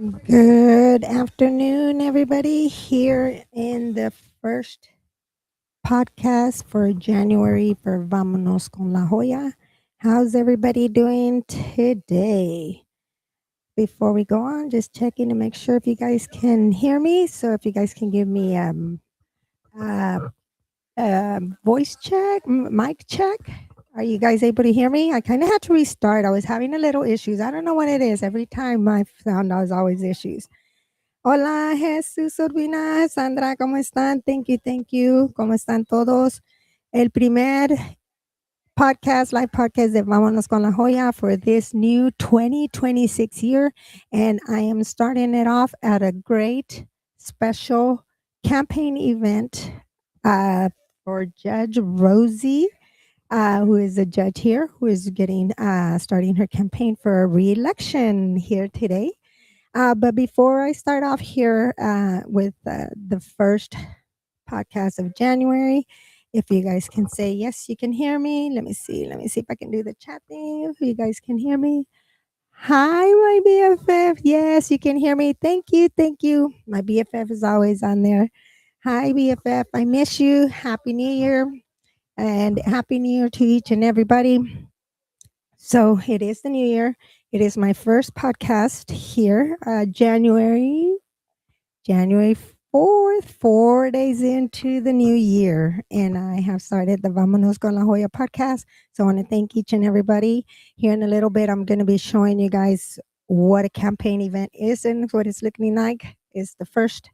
Good afternoon, everybody, here in the first podcast for January for Vamanos Con La Joya. How's everybody doing today? Before we go on, just checking to make sure if you guys can hear me. So if you guys can give me uh, voice check, mic check. Are you guys able to hear me? I kind of had to restart. I was having a little issues. I don't know what it is. Every time I found I was always issues. Hola, Jesús Urbina, Sandra, ¿cómo están? Thank you, thank you. ¿Cómo están todos? El primer podcast, live podcast de Vamanos Con La Joya for this new 2026 year. And I am starting it off at a great special campaign event for Judge Rosie, who is a judge here, who is getting starting her campaign for re-election here today. But before I start off here with the first podcast of January, if you guys can say yes, you can hear me. Let me see. Let me see if I can do the chat thing. If you guys can hear me. Hi, my BFF. Yes, you can hear me. Thank you. Thank you. My BFF is always on there. Hi, BFF. I miss you. Happy New Year. And Happy New Year to each and everybody. So it is the new year. It is my first podcast here, January 4th, 4 days into the new year. And I have started the Vamanos Con La Joya podcast. So I want to thank each and everybody. Here in a little bit, I'm going to be showing you guys what a campaign event is and what it's looking like. It's the first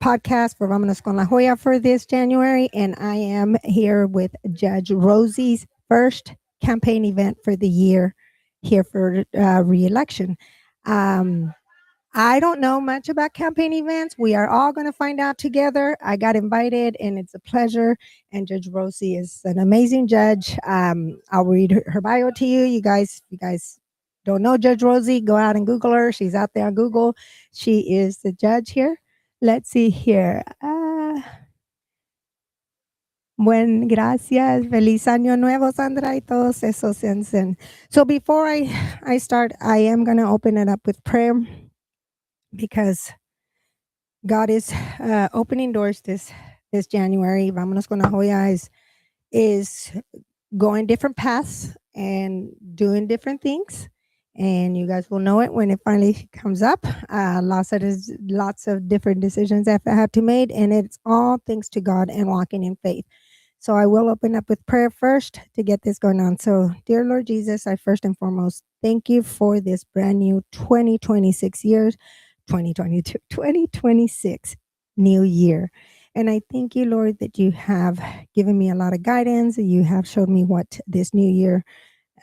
podcast for Vamanos Con La Joya for this January. And I am here with Judge Rosie's first campaign event for the year here for re-election. I don't know much about campaign events. We are all going to find out together. I got invited, and it's a pleasure. And Judge Rosie is an amazing judge. I'll read her bio to you. You guys don't know Judge Rosie, go out and Google her. She's out there on Google. She is the judge here. Let's see here. Buen, gracias. Feliz año nuevo, Sandra, y todos esos. So before I start, I am going to open it up with prayer because God is opening doors this January. Vamanos con La Joya is going different paths and doing different things. And you guys will know it when it finally comes up. Lots of different decisions that I have to make, and it's all thanks to God and walking in faith. So I will open up with prayer first to get this going on. So, dear Lord Jesus, I first and foremost thank you for this brand new 2026 years, 2022, 2026 new year. And I thank you, Lord, that you have given me a lot of guidance. You have showed me what this new year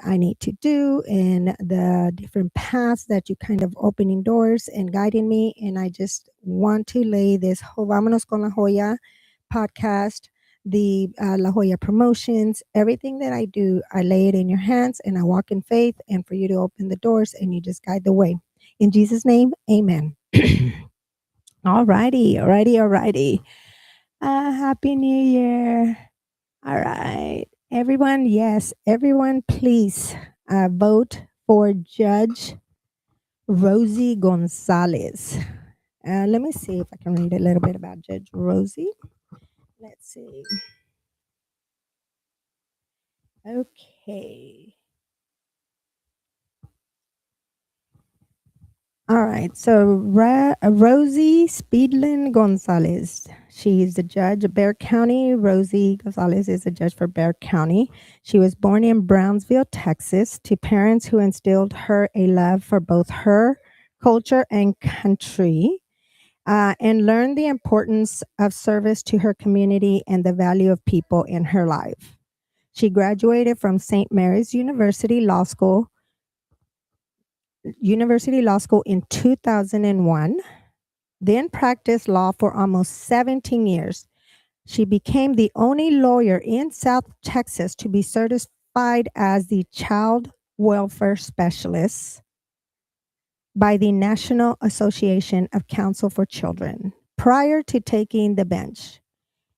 I need to do and the different paths that you kind of opening doors and guiding me. And I just want to lay this Vamanos con La Joya podcast, the La Joya promotions, everything that I do, I lay it in your hands and I walk in faith and for you to open the doors and you just guide the way. In Jesus' name, amen. Alrighty. Happy New Year. All right. Everyone, yes, everyone, please vote for Judge Rosie Gonzalez. Let me see if I can read a little bit about Judge Rosie. Let's see. Okay. All right. So Rosie Speedlin Gonzalez. She is the judge of Bexar County. Rosie Gonzalez is a judge for Bexar County. She was born in Brownsville, Texas, to parents who instilled her a love for both her culture and country, and learned the importance of service to her community and the value of people in her life. She graduated from St. Mary's University Law School in 2001, then practiced law for almost 17 years. She became the only lawyer in South Texas to be certified as the Child Welfare Specialist by the National Association of Counsel for Children prior to taking the bench.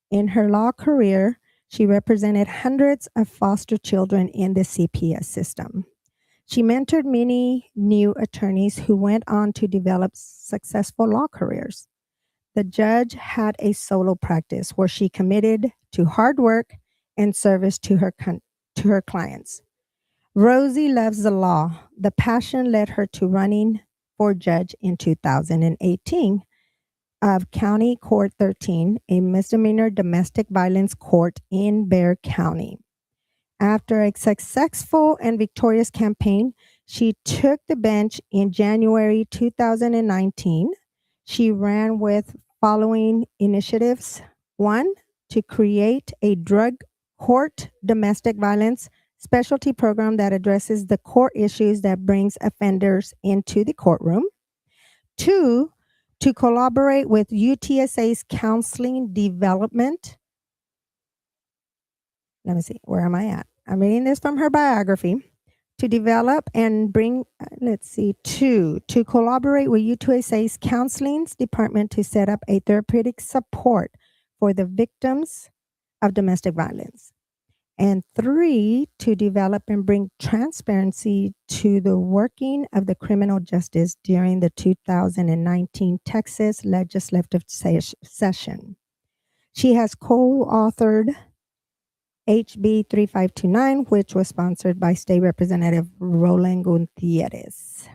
In her law career, she represented hundreds of foster children in the CPS system. She mentored many new attorneys who went on to develop successful law careers. The judge had a solo practice where she committed to hard work and service to her clients. Rosie loves the law. The passion led her to running for judge in 2018 of County Court 13, a misdemeanor domestic violence court in Bexar County. After a successful and victorious campaign, she took the bench in January 2019. She ran with following initiatives. One, to create a drug court domestic violence specialty program that addresses the core issues that brings offenders into the courtroom. Two, to collaborate with UTSA's counseling development. Let me see, where am I at? I'm reading this from her biography. To develop and bring, two, to collaborate with UTSA's counseling department to set up a therapeutic support for the victims of domestic violence. And three, to develop and bring transparency to the working of the criminal justice during the 2019 Texas legislative session. She has co-authored HB 3529, which was sponsored by State Representative Roland Gutierrez.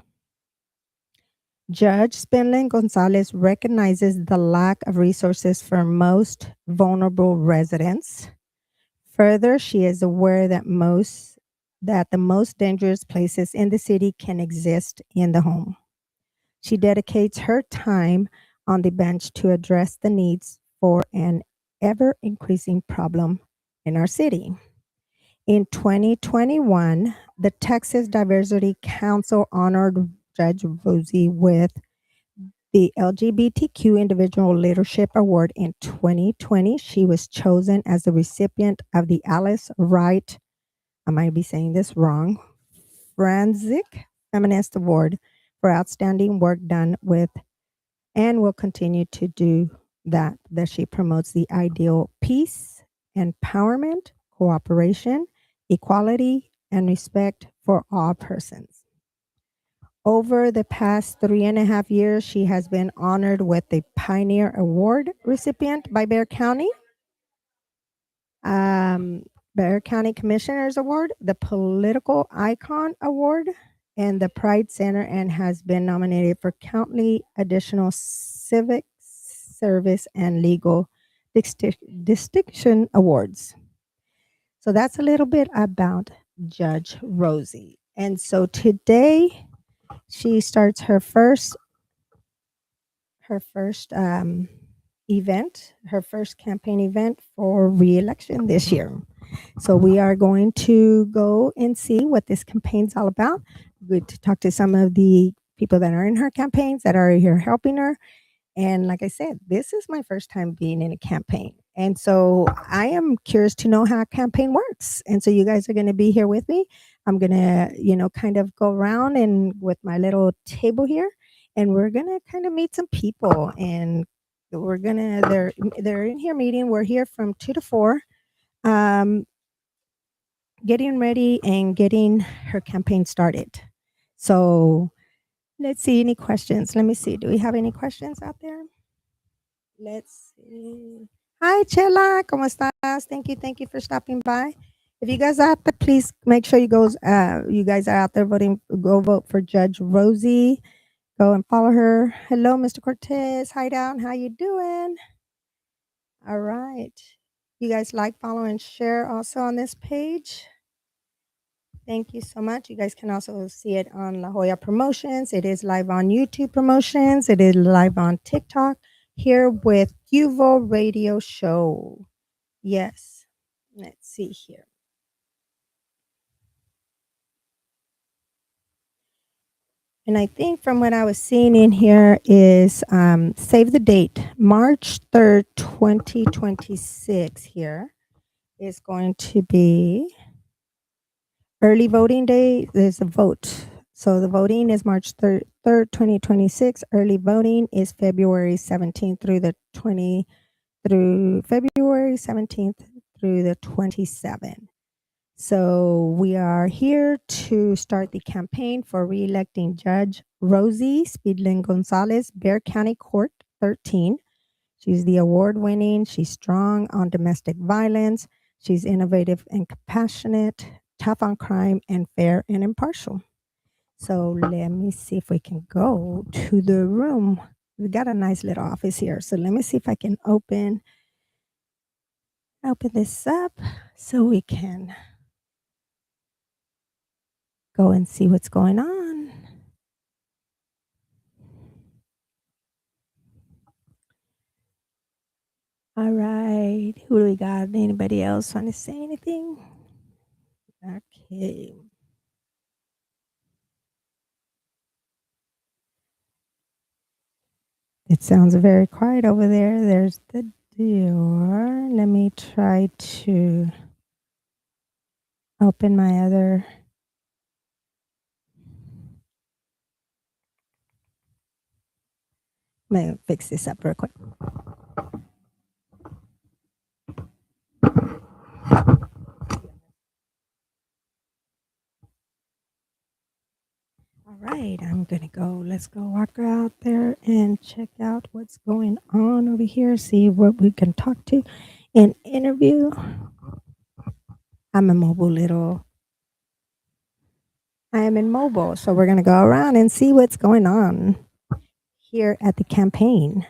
Judge Spenlin Gonzalez recognizes the lack of resources for most vulnerable residents. Further, she is aware that the most dangerous places in the city can exist in the home. She dedicates her time on the bench to address the needs for an ever-increasing problem in our city. In 2021, the Texas Diversity Council honored Judge Rosie with the LGBTQ Individual Leadership Award. In 2020, she was chosen as the recipient of the Alice Wright, I might be saying this wrong, Franzik Feminist Award for outstanding work done with and will continue to do that she promotes the ideal peace, empowerment, cooperation, equality, and respect for all persons. Over the past 3.5 years, she has been honored with the Pioneer Award recipient by Bexar County, Bexar County Commissioners Award, the Political Icon Award, and the Pride Center, and has been nominated for countless additional civic service and legal distinction awards. So that's a little bit about Judge Rosie. And so today she starts her first event, her first campaign event for re-election this year. So we are going to go and see what this campaign's all about. Good to talk to some of the people that are in her campaigns that are here helping her. And like I said, this is my first time being in a campaign. And so I am curious to know how a campaign works. And so you guys are going to be here with me. I'm going to, kind of go around and with my little table here, and we're going to kind of meet some people, and they're in here meeting. We're here from 2 to 4. Getting ready and getting her campaign started. So let's see, any questions? Let me see. Do we have any questions out there? Let's see. Hi, Chela. ¿Cómo estás? Thank you for stopping by. If you guys are out there, please make sure you guys are out there voting. Go vote for Judge Rosie. Go and follow her. Hello, Mr. Cortez. Hi, down. How you doing? All right. You guys like, follow, and share also on this page. Thank you so much. You guys can also see it on La Joya Promotions. It is live on YouTube Promotions. It is live on TikTok here with Cuvo Radio Show. Yes. Let's see here. And I think from what I was seeing in here is save the date, March 3rd, 2026 here is going to be early voting day. There's a vote. So the voting is March 3rd, 2026. Early voting is February 17th through February 17th through the 27th. So we are here to start the campaign for re-electing Judge Rosie Speedlin Gonzalez, Bexar County Court 13. She's the award-winning. She's strong on domestic violence. She's innovative and compassionate, tough on crime, and fair and impartial. So let me see if we can go to the room. We got a nice little office here. So let me see if I can open this up so we can go and see what's going on. All right. Who do we got? Anybody else want to say anything? Okay. It sounds very quiet over there. There's the door. Let me try to open my other. Let me fix this up real quick. All right, I'm gonna go. Let's go walk out there and check out what's going on over here. See what we can talk to and interview. I'm a mobile little. I am in mobile, so we're gonna go around and see what's going on here at the campaign.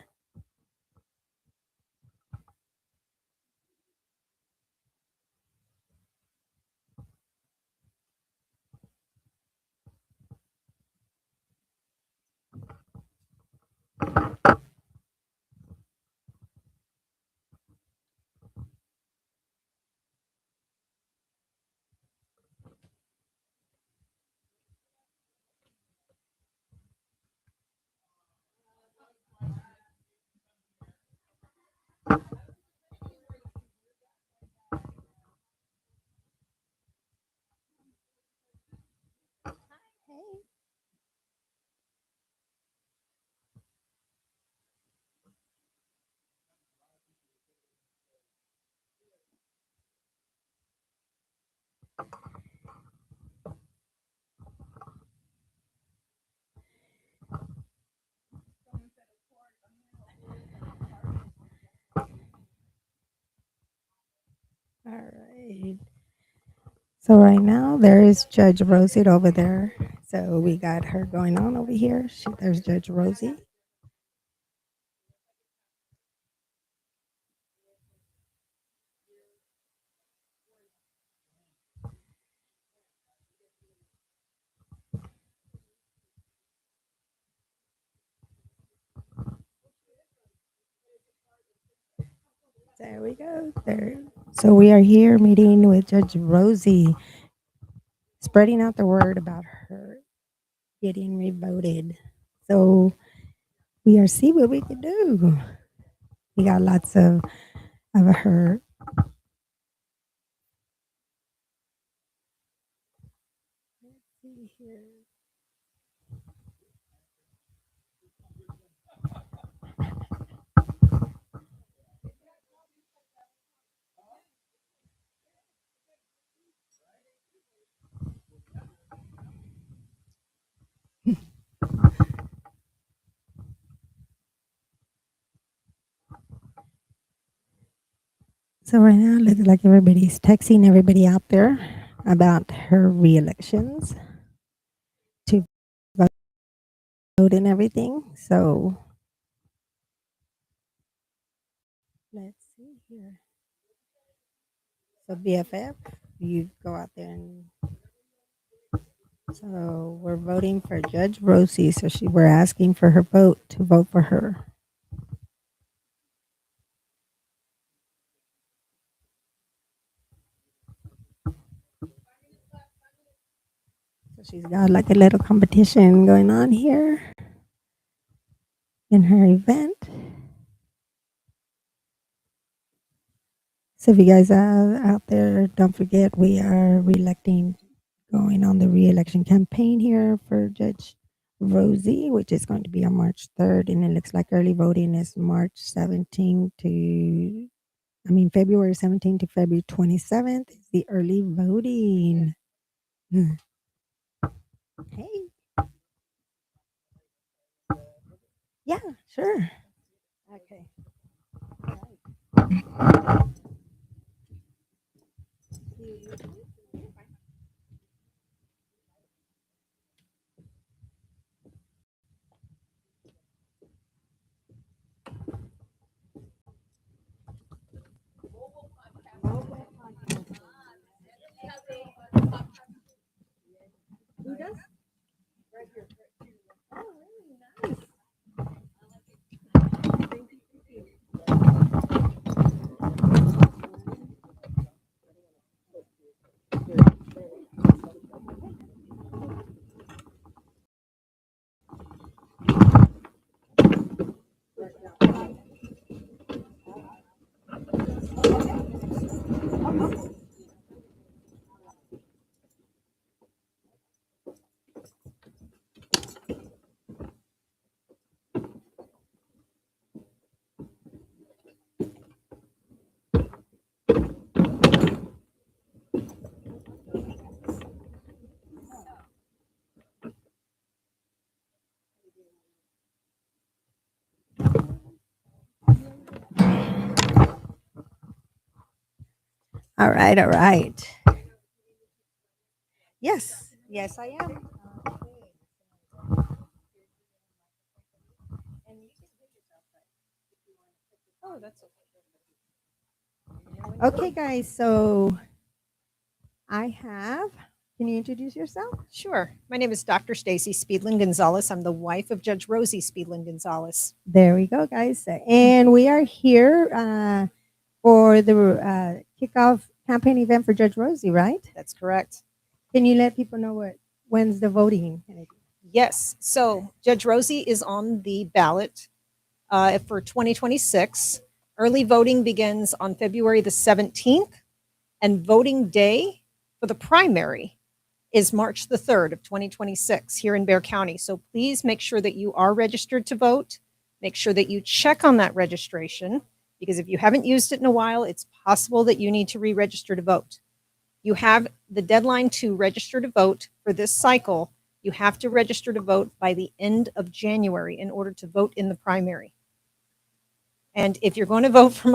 All right. So right now there is Judge Rosie over there. So we got her going on over here. There's Judge Rosie. There we go. There. So we are here meeting with Judge Rosie, spreading out the word about her getting revoted. So we are see what we can do. We got lots of her. Let's see here. So right now, it looks like everybody's texting everybody out there about her re-elections to vote and everything. So let's see here. So BFF, you go out there and so we're voting for Judge Rosie. So we're asking for her vote to vote for her. So she's got like a little competition going on here in her event. So if you guys are out there, don't forget we are going on the re-election campaign here for Judge Rosie, which is going to be on March 3rd. And it looks like early voting is March 17th to February 17th to February 27th is the early voting. Mm. Hey, yeah, sure. Okay. Who does? Oh, really nice. All right, all right. Yes, yes, I am. Oh, that's Okay, guys, so I have. Can you introduce yourself? sure. My name is Dr. Stacy Speedlin Gonzalez. I'm the wife of Judge Rosie Speedlin Gonzalez. There we go, guys. And we are here for the kickoff campaign event for Judge Rosie, right? That's correct. Can you let people know when's the voting? Yes. So Judge Rosie is on the ballot for 2026. Early voting begins on February the 17th, and voting day for the primary is March the 3rd of 2026 here in Bexar County. So please make sure that you are registered to vote. Make sure that you check on that registration because if you haven't used it in a while, it's possible that you need to re-register to vote. You have the deadline to register to vote for this cycle. You have to register to vote by the end of January in order to vote in the primary. And if you're going to vote for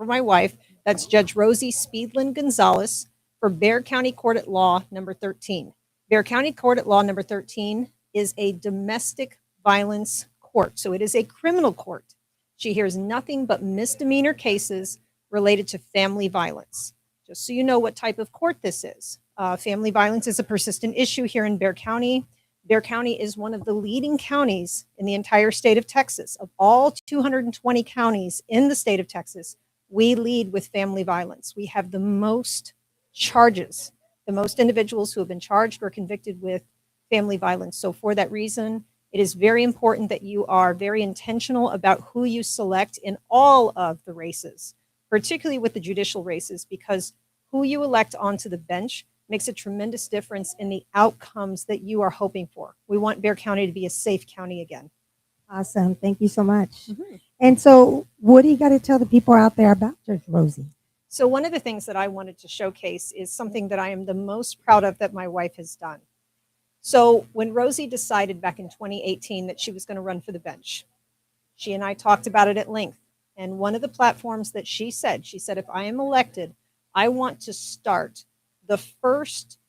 my wife, that's Judge Rosie Speedlin Gonzalez for Bexar County Court at Law number 13. Bexar County Court at Law number 13 is a domestic violence court. So it is a criminal court. She hears nothing but misdemeanor cases related to family violence. Just so you know what type of court this is. Family violence is a persistent issue here in Bexar County. Bexar County is one of the leading counties in the entire state of Texas. Of all 220 counties in the state of Texas, we lead with family violence. We have the most charges, the most individuals who have been charged or convicted with family violence. So, for that reason, it is very important that you are very intentional about who you select in all of the races, particularly with the judicial races, because who you elect onto the bench makes a tremendous difference in the outcomes that you are hoping for. We want Bexar County to be a safe county again. Awesome. Thank you so much. And so, what do you got to tell the people out there about Judge Rosie? So, one of the things that I wanted to showcase is something that I am the most proud of that my wife has done. So, when Rosie decided back in 2018 that she was going to run for the bench, she and I talked about it at length. And one of the platforms that she said, if I am elected, I want to start the first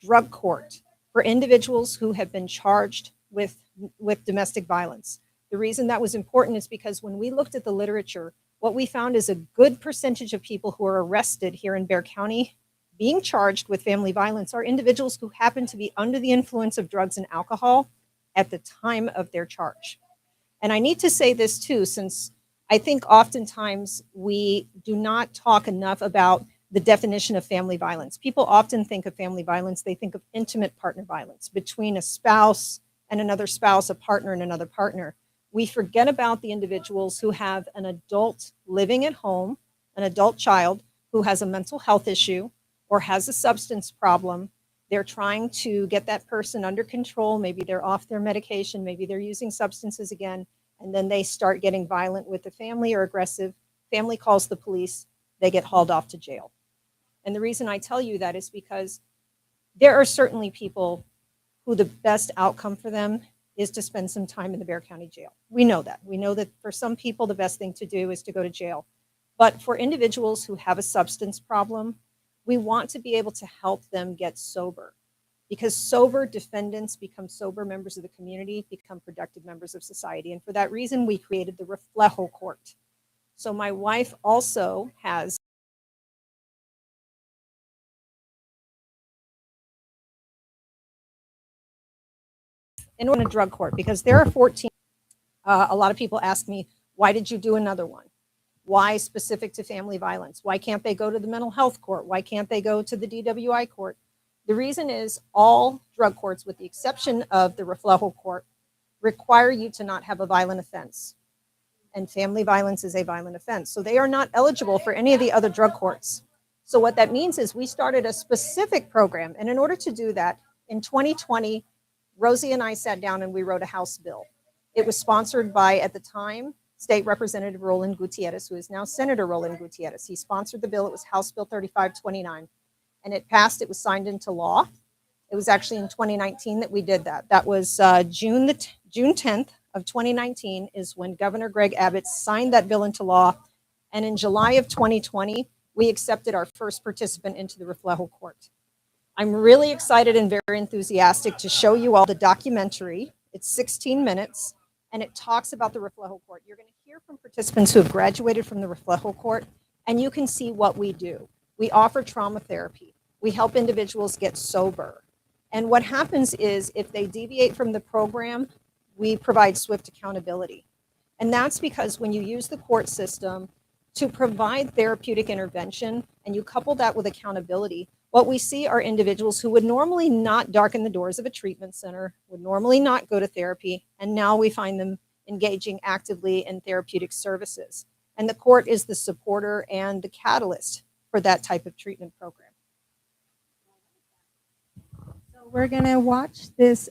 drug court for individuals who have been charged with domestic violence. The reason that was important is because when we looked at the literature, what we found is a good percentage of people who are arrested here in Bexar County being charged with family violence are individuals who happen to be under the influence of drugs and alcohol at the time of their charge. And I need to say this too, since I think oftentimes we do not talk enough about the definition of family violence. People often think of family violence, they think of intimate partner violence between a spouse and another spouse, a partner and another partner. We forget about the individuals who have an adult living at home, an adult child who has a mental health issue or has a substance problem. They're trying to get that person under control. Maybe they're off their medication, maybe they're using substances again, and then they start getting violent with the family or aggressive. Family calls the police. they get hauled off to jail. And the reason I tell you that is because there are certainly people who the best outcome for them is to spend some time in the Bexar County Jail. We know that. We know that for some people, the best thing to do is to go to jail. But for individuals who have a substance problem, we want to be able to help them get sober, because sober defendants become sober members of the community, become productive members of society. And for that reason, we created the Reflejo Court. So my wife also has in a drug court, because there are 14. A lot of people ask me, why did you do another one? Why specific to family violence? Why can't they go to the mental health court? Why can't they go to the DWI court? The reason is all drug courts, with the exception of the Reflejo Court, require you to not have a violent offense. And family violence is a violent offense. So they are not eligible for any of the other drug courts. So what that means is we started a specific program. And in order to do that, in 2020, Rosie and I sat down and we wrote a House bill. It was sponsored by, at the time, State Representative Roland Gutierrez, who is now Senator Roland Gutierrez. He sponsored the bill. It was House Bill 3529. And it passed. It was signed into law. It was actually in 2019 that we did that. That was June 10th of 2019 is when Governor Greg Abbott signed that bill into law. And in July of 2020, we accepted our first participant into the Reflejo Court. I'm really excited and very enthusiastic to show you all the documentary. It's 16 minutes, and it talks about the Reflejo Court. You're going to hear from participants who have graduated from the Reflejo Court, and you can see what we do. We offer trauma therapy. We help individuals get sober. And what happens is if they deviate from the program, we provide swift accountability. And that's because when you use the court system to provide therapeutic intervention and you couple that with accountability, what we see are individuals who would normally not darken the doors of a treatment center, would normally not go to therapy, and now we find them engaging actively in therapeutic services. And the court is the supporter and the catalyst for that type of treatment program. So we're going to watch this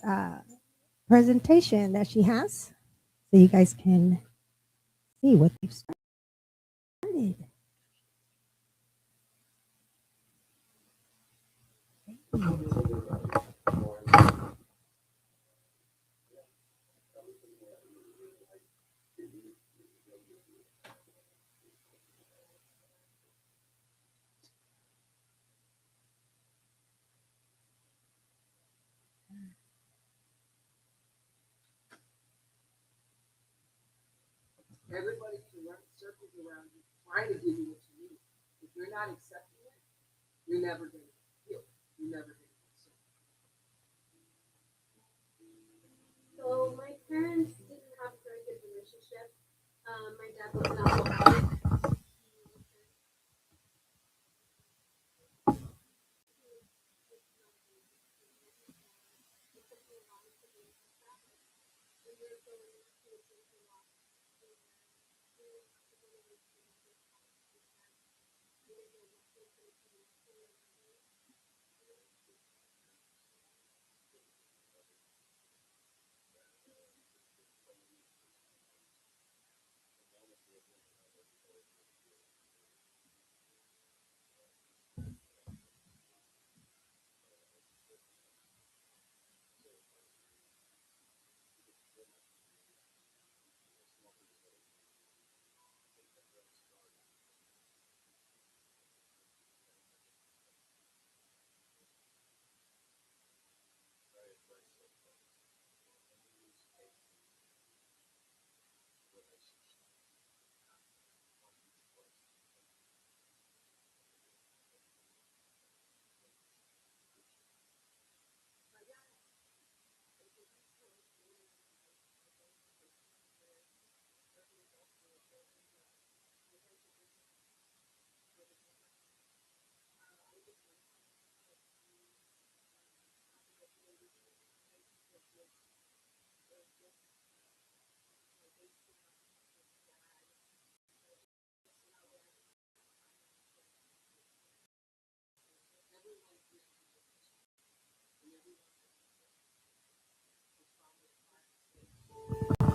presentation that she has so you guys can see what they've started. Everybody can run circles around you, trying to give you what you need. If you're not accepting it, you're never going to heal. You're never going to get sober. So my parents didn't have a very good relationship. My dad was an alcoholic.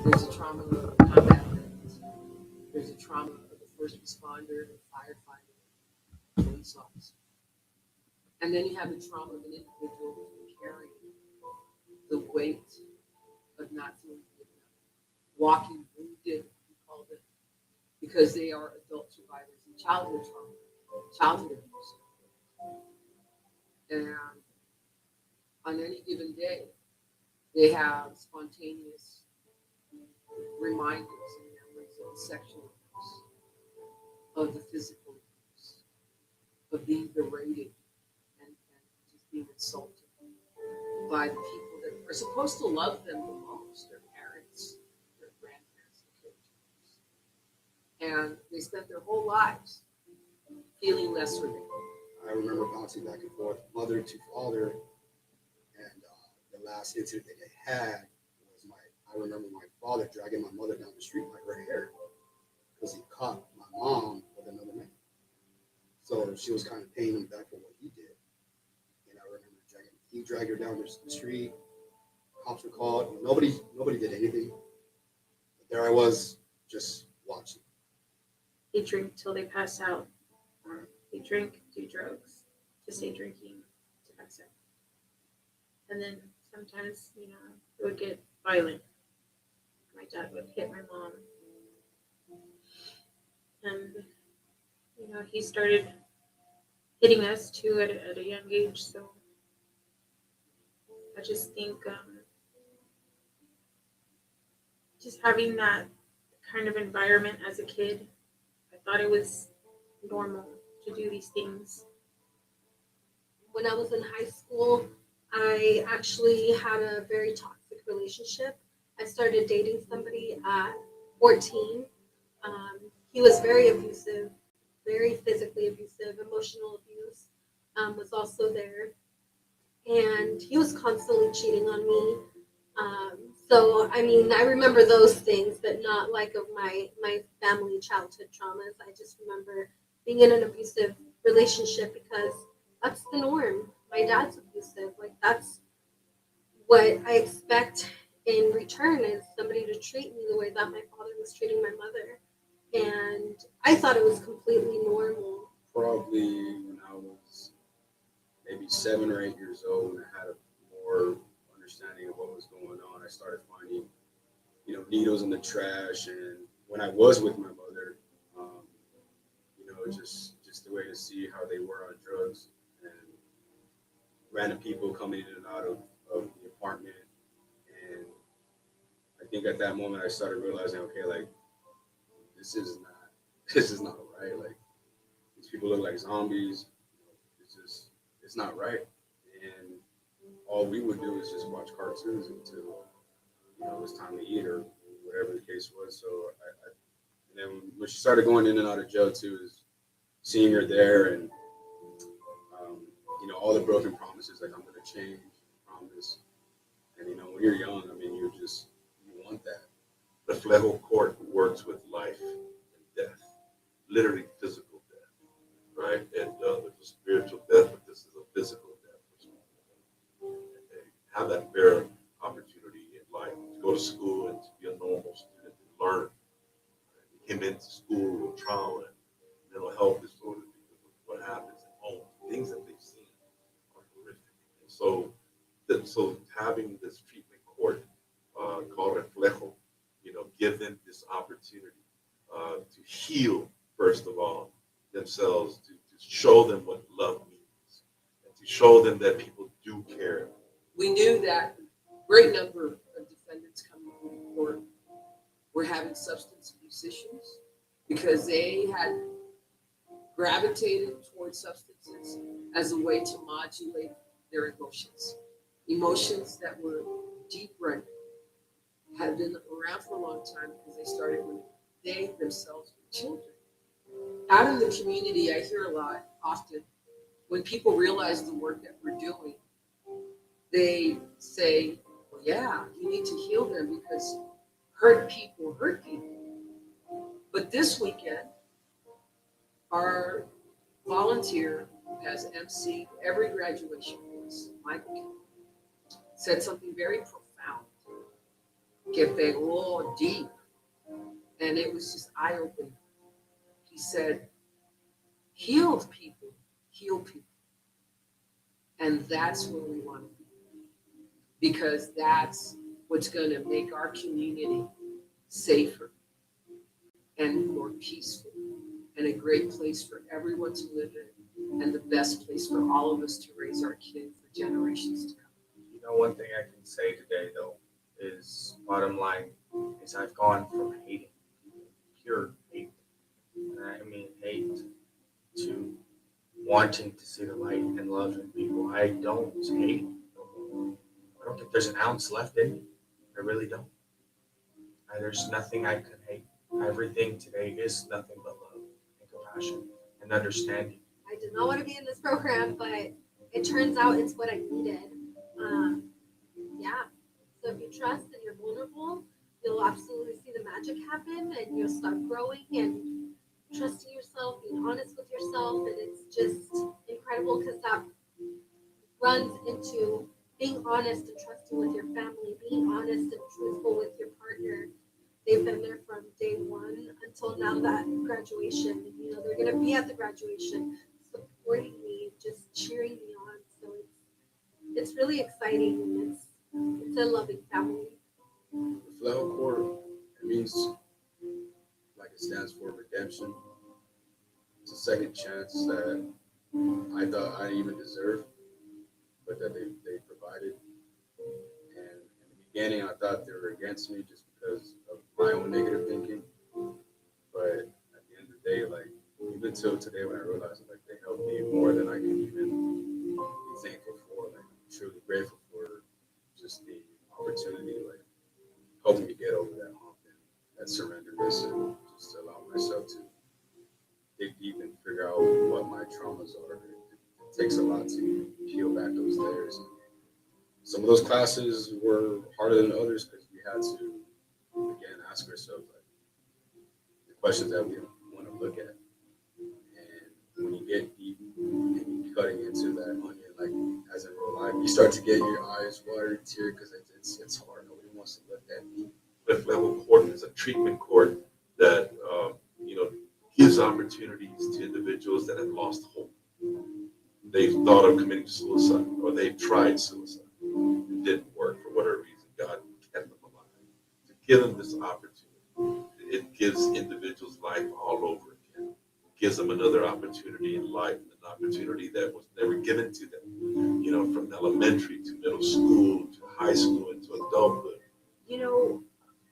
There's a trauma of combat veterans. There's a trauma of the first responder, the firefighter, police officer. And then you have the trauma of an individual carrying the weight of not feeling good enough, walking wounded, we call it, because they are adult survivors of childhood trauma, childhood abuse. And on any given day, they have spontaneous reminders and memories of the sexual abuse, of the physical abuse, of being berated and just being insulted by the people that are supposed to love them the most, their parents, their grandparents, their caregivers. And they spent their whole lives feeling lesser than. I remember bouncing back and forth, mother to father, and the last incident that they had was I remember my father dragging my mother down the street by her hair because he caught my mom with another man. So she was kind of paying him back for what he did. And I remember he dragged her down the street. Cops were called. Nobody did anything. But there I was, just watching. They drink till they pass out, or they drink, do drugs, to stay drinking, to pass out. And then sometimes, it would get violent. My dad would hit my mom. And, he started hitting us too at a young age. So I just think just having that kind of environment as a kid, I thought it was normal to do these things. When I was in high school, I actually had a very toxic relationship. I started dating somebody at 14. He was very abusive, very physically abusive, emotional abuse was also there. And he was constantly cheating on me. I remember those things, but not like of my family childhood traumas. I just remember being in an abusive relationship because that's the norm. My dad's abusive. Like, that's what I expect in return is somebody to treat me the way that my father was treating my mother. And I thought it was completely normal. Probably when I was maybe 7 or 8 years old, when I had a more understanding of what was going on, I started finding, needles in the trash. And when I was with my mother, just the way to see how they were on drugs and random people coming in and out of the apartment. And I think at that moment I started realizing, okay, like this is not right. Like these people look like zombies. It's not right. And all we would do is just watch cartoons until it was time to eat or whatever the case was. So and then when she started going in and out of jail too, is seeing her there and all the broken promises, like I'm going to change, promise. And when you're young, I mean, you want that. The Flejo court works with life and death, literally physical death, right? And there's a spiritual death, but this is a physical death. And they have that fair opportunity in life to go to school and to be a normal student and learn. They came into school with trauma and mental health disorder because of what happens at home, things that they've seen are horrific. And so having this treatment court called Reflejo, give them this opportunity to heal, first of all, themselves, to show them what love means, and to show them that people do care. We knew that a great number of defendants coming to the court were having substance abuse issues because they had gravitated towards substances as a way to modulate their emotions that were deep running, had been around for a long time because they started when they themselves were children. Out in the community, I hear a lot often when people realize the work that we're doing, they say, well, yeah, you need to heal them because hurt people hurt people. But this weekend, our volunteer who has emceed every graduation course, Michael, said something very profound. Que pegó deep. And it was just eye-opening. He said, healed people heal people. And that's where we want to be, because that's what's going to make our community safer and more peaceful and a great place for everyone to live in, and the best place for all of us to raise our kids for generations to come. You know, one thing I can say today, though, is bottom line is I've gone from hating, pure hate, and I mean hate, to wanting to see the light and love in people. I don't hate. I don't think there's an ounce left in me. I really don't. There's nothing I could hate. Everything today is nothing but love and compassion and understanding. I did not want to be in this program, but it turns out it's what I needed. Yeah. So if you trust and you're vulnerable, you'll absolutely see the magic happen, and you'll start growing and trusting yourself, being honest with yourself, and it's just incredible because that runs into being honest and trusting with your family, being honest and truthful with your partner. They've been there from day one until now that graduation. You know, they're gonna be at the graduation, supporting me, just cheering me on. So it's really exciting, and it's a loving family. The flower court, it means, like it stands for redemption. It's a second chance that I thought I didn't even deserve, but that they provided. And in the beginning, I thought they were against me just because of my own negative thinking. But at the end of the day, like, even till today when I realized, like, they helped me more than I can even be thankful for. Like, I'm truly grateful for just the opportunity, like, helping me get over that hump and that surrenderness, and just allow myself to dig deep and figure out what my traumas are. It takes a lot to peel back those layers. Some of those classes were harder than others because we had to, again, ask ourselves, like, the questions that we want to look at. And when you get deep and you're cutting into that onion, like, as in real life, you start to get your eyes watery, tear, because it's hard. Nobody wants to look that deep. Fifth level court is a treatment court that gives opportunities to individuals that have lost hope. They've thought of committing suicide, or they've tried suicide. It didn't work for whatever reason. God kept them alive. To give them this opportunity, it gives individuals life all over again. It gives them another opportunity in life, an opportunity that was never given to them. From elementary to middle school to high school into adulthood.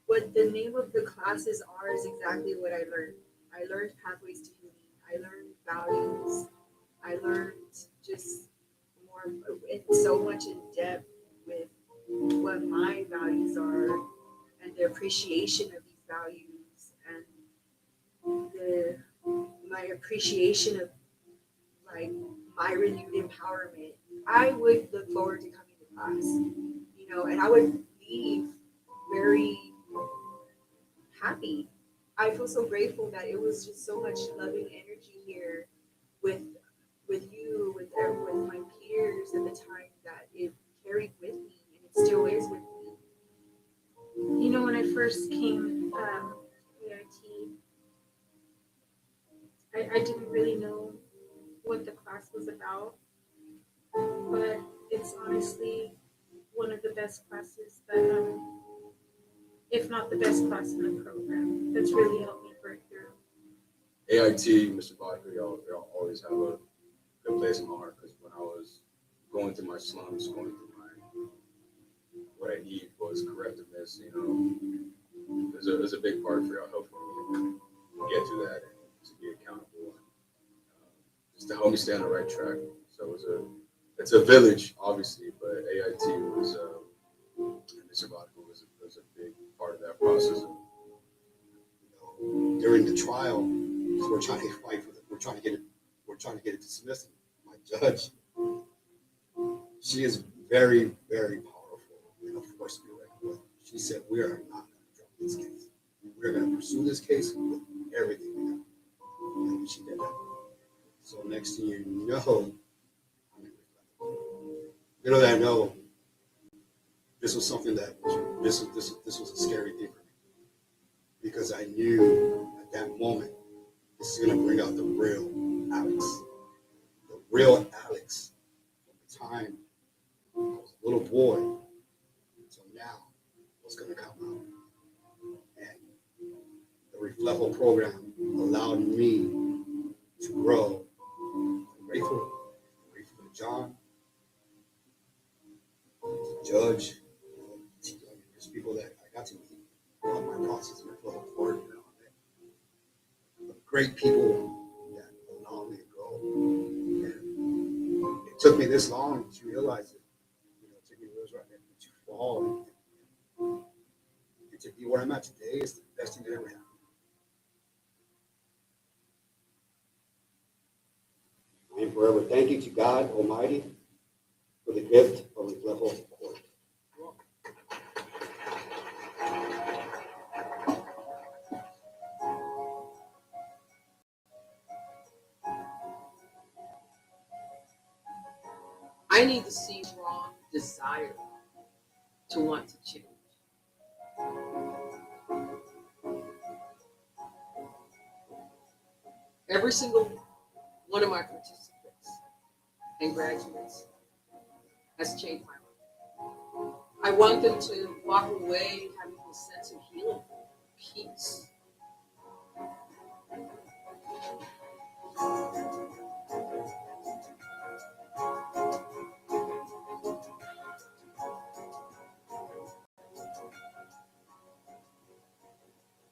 What the name of the classes are is exactly what I learned. I learned pathways to healing. I learned values. I learned just more, so much in depth with what my values are and the appreciation of these values and my appreciation of, like, my renewed empowerment. I would look forward to coming to class, and I would leave very happy. I feel so grateful that it was just so much loving energy here with you, with my peers at the time, that it carried with me, and it still is with me. When I first came to AIT, I didn't really know what the class was about, but it's honestly one of the best classes that, if not the best class in the program, that's really helped me break through. AIT, Mr. Vodka, y'all always have a good place in my heart, because when I was going through my slums, going through what I need was correctiveness, there's a big part for y'all helping me get through that and to be accountable, and just to help me stay on the right track. So it's a village, obviously, but AIT was, and Mr. Vodka was a big part of that process. During the trial, we're trying to fight for it. We're trying to get it dismissed. My judge, she is very, very powerful in a force spirit. She said, "We are not going to drop this case. We're going to pursue this case with everything we got." And she did that. So next thing you know, little did I know, this was something that was this was a scary thing for me, because I knew at that moment this is going to bring out the real Alex, the real Alex from the time I was a little boy until now was going to come out. And the Reflejo program allowed me to grow. I'm grateful to John, to Judge. There's people that I got to meet throughout my process in Reflejo Court. Great people that allowed me to grow. And it took me this long to realize it. It took me years right there to fall and to be where I'm at today is the best thing that ever happened. I am forever thanking to God Almighty for the gift of Reflejo Court. I need to see strong desire to want to change. Every single one of my participants and graduates has changed my life. I want them to walk away having a sense of healing, peace.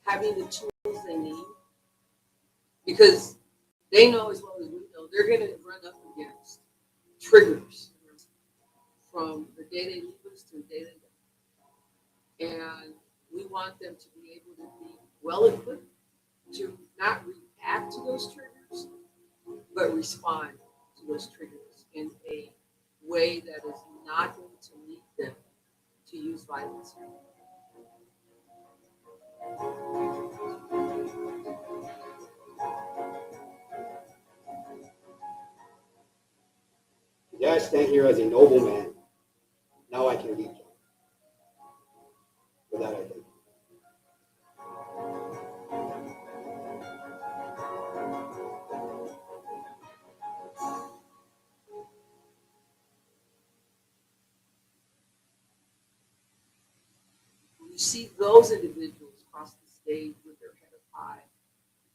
Having the tools they need, because they know as well as we know they're going to run up against triggers from the day they leave us to the day they die. And we want them to be able to be well equipped to not react to those triggers, but respond to those triggers in a way that is not going to lead them to use violence. Today I stand here as a noble man. Now I can lead you. For that I thank you. You see those individuals across the stage with their head up high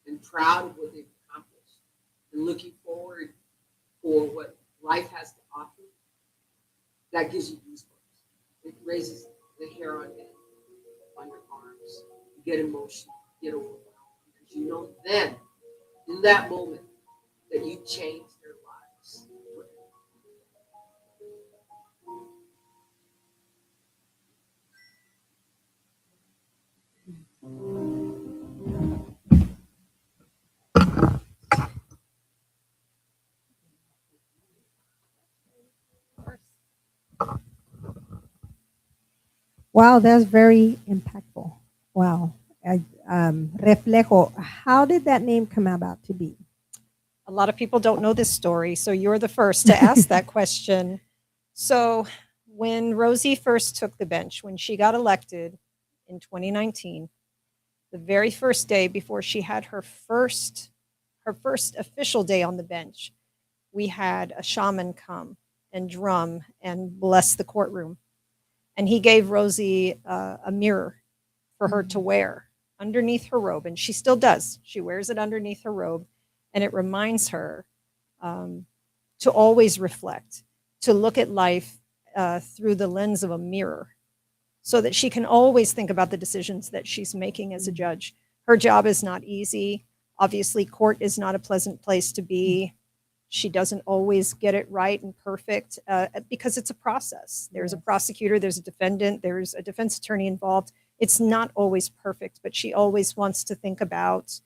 and proud of what they've accomplished and looking forward for what life has to offer, that gives you goosebumps. It raises the hair on your arms. You get emotional, you get overwhelmed because you know then, in that moment, that you changed their lives. Wow, that's very impactful. Wow. Reflejo, how did that name come about to be? A lot of people don't know this story, so you're the first to ask that question. So, when Rosie first took the bench, when she got elected in 2019, the very first day before she had her first official day on the bench, we had a shaman come and drum and bless the courtroom. And he gave Rosie a mirror for her to wear underneath her robe. And she still does. She wears it underneath her robe. And it reminds her to always reflect, to look at life through the lens of a mirror so that she can always think about the decisions that she's making as a judge. Her job is not easy. Obviously, court is not a pleasant place to be. She doesn't always get it right and perfect because it's a process. There's a prosecutor, there's a defendant, there's a defense attorney involved. It's not always perfect, but she always wants to think about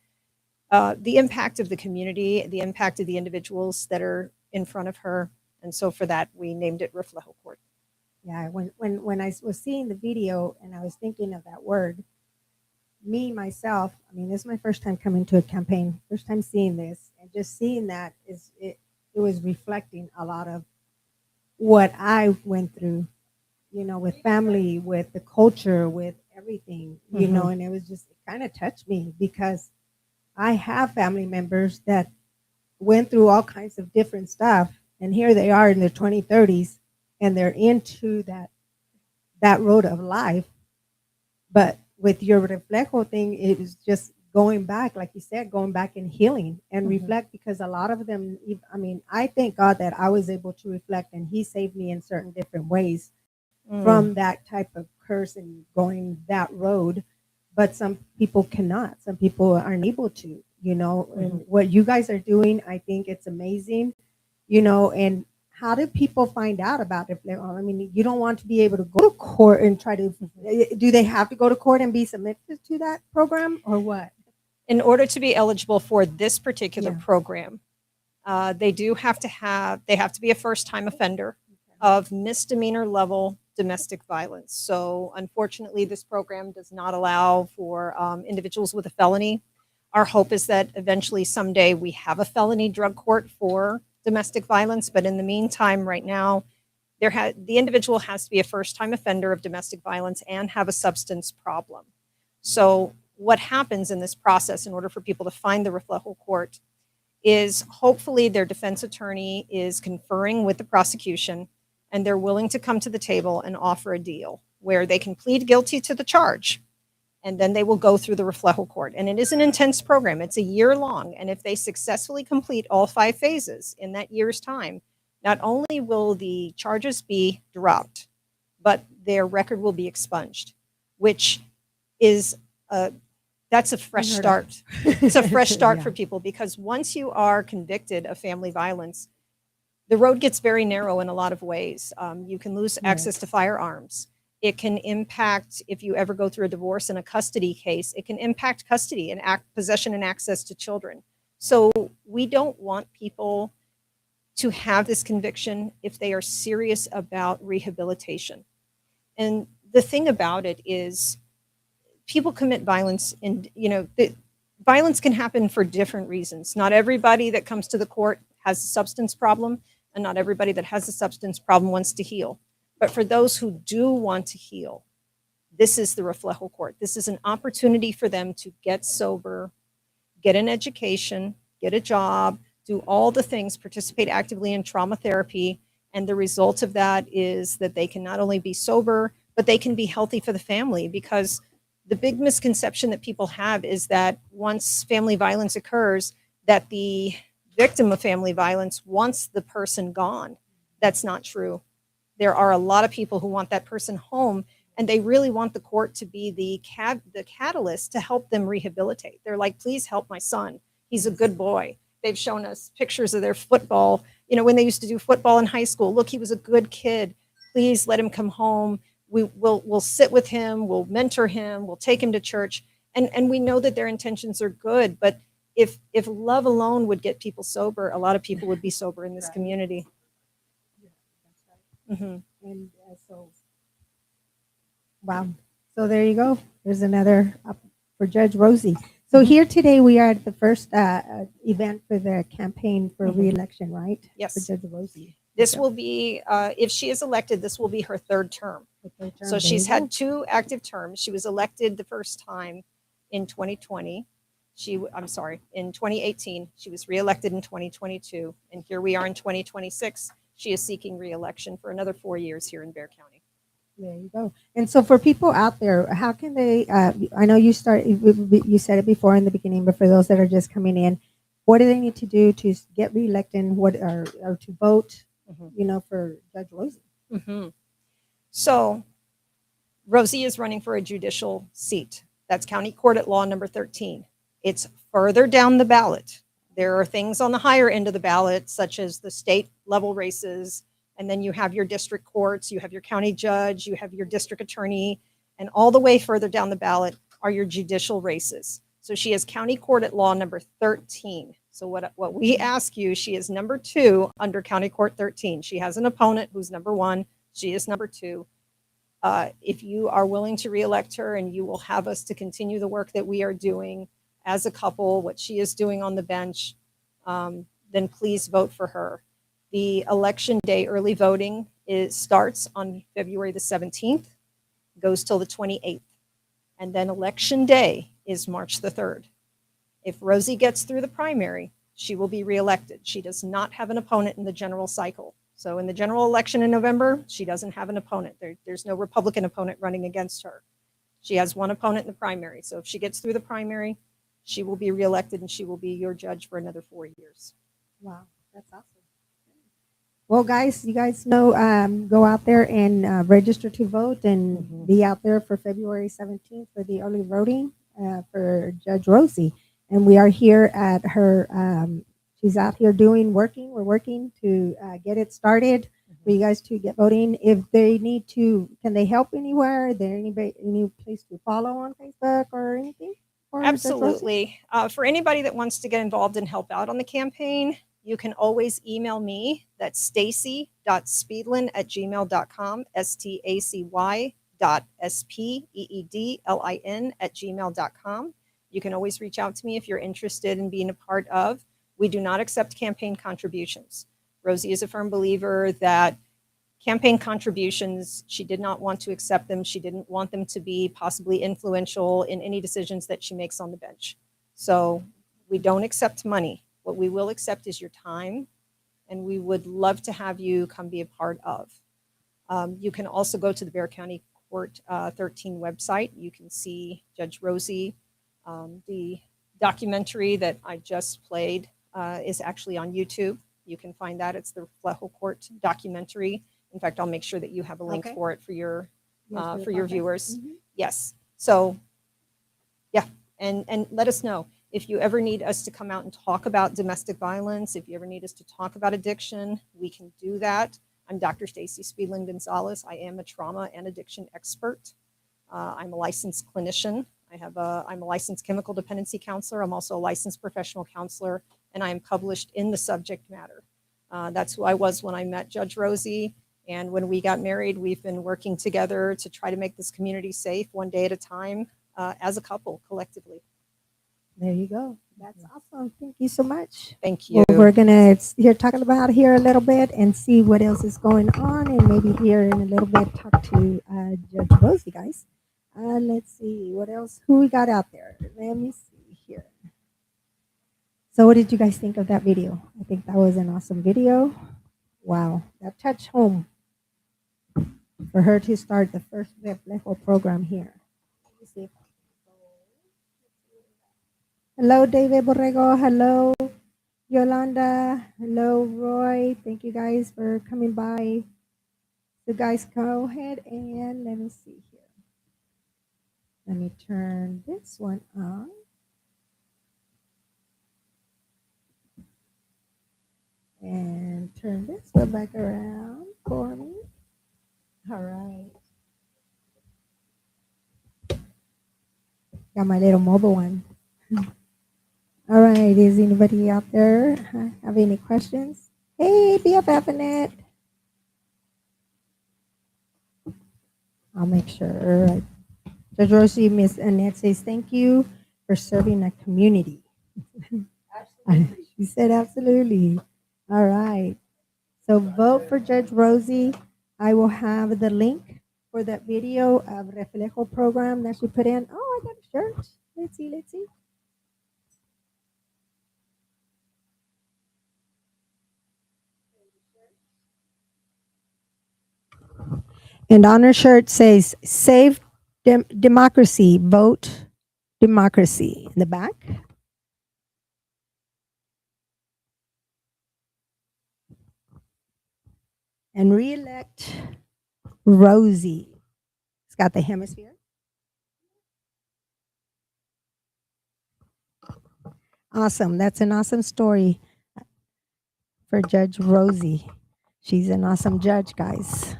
the impact of the community, the impact of the individuals that are in front of her. And so for that, we named it Reflejo Court. Yeah, when I was seeing the video and I was thinking of that word, me, myself, I mean, this is my first time coming to a campaign, first time seeing this, and just seeing that it was reflecting a lot of what I went through, with family, with the culture, with everything, and it was just, it kind of touched me because I have family members that went through all kinds of different stuff, and here they are in their 20s, 30s, and they're into that road of life. But with your reflejo thing, it was just going back, like you said, going back and healing and Mhm. reflect, because a lot of them, I mean, I thank God that I was able to reflect and He saved me in certain different ways from that type of curse and going that road. But some people cannot. Some people aren't able to, and what you guys are doing, I think it's amazing, and how do people find out about it? I mean, you don't want to be able to go to court and try to, do they have to go to court and be submitted to that program or what? In order to be eligible for this particular Yeah. program, they have to be a first-time offender of misdemeanor level domestic violence. So unfortunately, this program does not allow for individuals with a felony. Our hope is that eventually someday we have a felony drug court for domestic violence, but in the meantime, right now, the individual has to be a first-time offender of domestic violence and have a substance problem. So what happens in this process in order for people to find the reflejo court is hopefully their defense attorney is conferring with the prosecution and they're willing to come to the table and offer a deal where they can plead guilty to the charge and then they will go through the reflejo court. And it is an intense program. It's a year long. And if they successfully complete all 5 phases in that year's time, not only will the charges be dropped, but their record will be expunged, which is that's a fresh Unheard of. start. It's a fresh start Yeah. for people because once you are convicted of family violence, the road gets very narrow in a lot of ways. You can lose access to firearms. It can impact, if you ever go through a divorce in a custody case, it can impact custody and possession and access to children. So we don't want people to have this conviction if they are serious about rehabilitation. And the thing about it is people commit violence and violence can happen for different reasons. Not everybody that comes to the court has a substance problem, and not everybody that has a substance problem wants to heal. But for those who do want to heal, this is the reflejo court. This is an opportunity for them to get sober, get an education, get a job, do all the things, participate actively in trauma therapy. And the result of that is that they can not only be sober, but they can be healthy for the family. Because the big misconception that people have is that once family violence occurs, that the victim of family violence wants the person gone. That's not true. There are a lot of people who want that person home, and they really want the court to be the catalyst to help them rehabilitate. They're like, please help my son. He's a good boy. They've shown us pictures of their football, when they used to do football in high school. Look, he was a good kid. Please let him come home. We'll sit with him. We'll mentor him. We'll take him to church. And we know that their intentions are good, but if love alone would get people sober, a lot of people would be sober in this Right. community. That's right. Mm-hmm. And wow. So there you go. There's another up for Judge Rosie. So Mhm. here today we are at the first event for the campaign for Mhm. reelection, right? Yes. For Judge Rosie. This So, will be, if she is elected, this will be her 3rd term. the third term, So there she's you go. had 2 active terms. She was elected the first time in 2020. In 2018. She was reelected in 2022. And here we are in 2026. She is seeking reelection for another 4 years here in Bexar County. There you go. And so for people out there, how can they, I know you said it before in the beginning, but for those that are just coming in, what do they need to do to get reelected, or to vote, Mhm. For Judge Rosie? Mm-hmm. So Rosie is running for a judicial seat. That's County Court at Law number 13. It's further down the ballot. There are things on the higher end of the ballot, such as the state level races, and then you have your district courts, you have your county judge, you have your district attorney, and all the way further down the ballot are your judicial races. So she is County Court at Law number 13. So what we ask you, she is number 2 under County Court 13. She has an opponent who's number 1. She is number 2. If you are willing to reelect her and you will have us to continue the work that we are doing as a couple, what she is doing on the bench, then please vote for her. The election day early voting starts on February the 17th, goes till the 28th. And then election day is March the 3rd. If Rosie gets through the primary, she will be reelected. She does not have an opponent in the general cycle. So in the general election in November, she doesn't have an opponent. There's no Republican opponent running against her. She has one opponent in the primary. So if she gets through the primary, she will be reelected and she will be your judge for another 4 years. Wow, that's awesome. Well, guys, you guys know, go out there and register to vote and be out there for February 17th for the early voting for Judge Rosie. And we are here at her, she's out here working. We're working to get it started for you guys to get voting. If they need to, can they help anywhere? Is there any place to follow on Facebook or anything? For Judge Rosie? Absolutely. For anybody that wants to get involved and help out on the campaign, you can always email me. That's stacy.speedlin@gmail.com, stacy.speedlin@gmail.com. You can always reach out to me if you're interested in being a part of. We do not accept campaign contributions. Rosie is a firm believer that campaign contributions, she did not want to accept them. She didn't want them to be possibly influential in any decisions that she makes on the bench. So we don't accept money. What we will accept is your time, and we would love to have you come be a part of. You can also go to the Bexar County Court 13 website. You can see Judge Rosie. The documentary that I just played is actually on YouTube. You can find that. It's the Reflejo Court documentary. In fact, I'll make sure that you have a link for it for your viewers. Yes. So, yeah, and let us know if you ever need us to come out and talk about domestic violence. If you ever need us to talk about addiction, we can do that. I'm Dr. Stacy Speedlin Gonzalez. I am a trauma and addiction expert. I'm a licensed clinician. I'm a licensed chemical dependency counselor. I'm also a licensed professional counselor, and I am published in the subject matter. That's who I was when I met Judge Rosie. And when we got married, we've been working together to try to make this community safe one day at a time as a couple collectively. There you go. That's awesome. Thank you so much. Thank you. Well, we're gonna talking about here a little bit and see what else is going on, and maybe here in a little bit talk to Judge Rosie, guys. Let's see what else. Who we got out there? Let me see here. So, what did you guys think of that video? I think that was an awesome video. Wow, that touched home for her to start the first Reflejo program here. Let me see if hello, David Borrego. Hello, Yolanda. Hello, Roy. Thank you guys for coming by. So, guys, go ahead and let me see here. Let me turn this one on. And turn this one back around for me. All right. Got my little mobile one. All right, is anybody out there have any questions? Hey, BFF Annette. I'll make sure. Judge Rosie, Miss Annette says, thank you for serving the community. Absolutely. She said absolutely. All right. So vote for Judge Rosie. I will have the link for that video of Reflejo program that she put in. Oh, I got a shirt. Let's see. And on her shirt says, Save Democracy, Vote Democracy in the back. And re-elect Rosie. It's got the hemisphere. Awesome. That's an awesome story for Judge Rosie. She's an awesome judge, guys.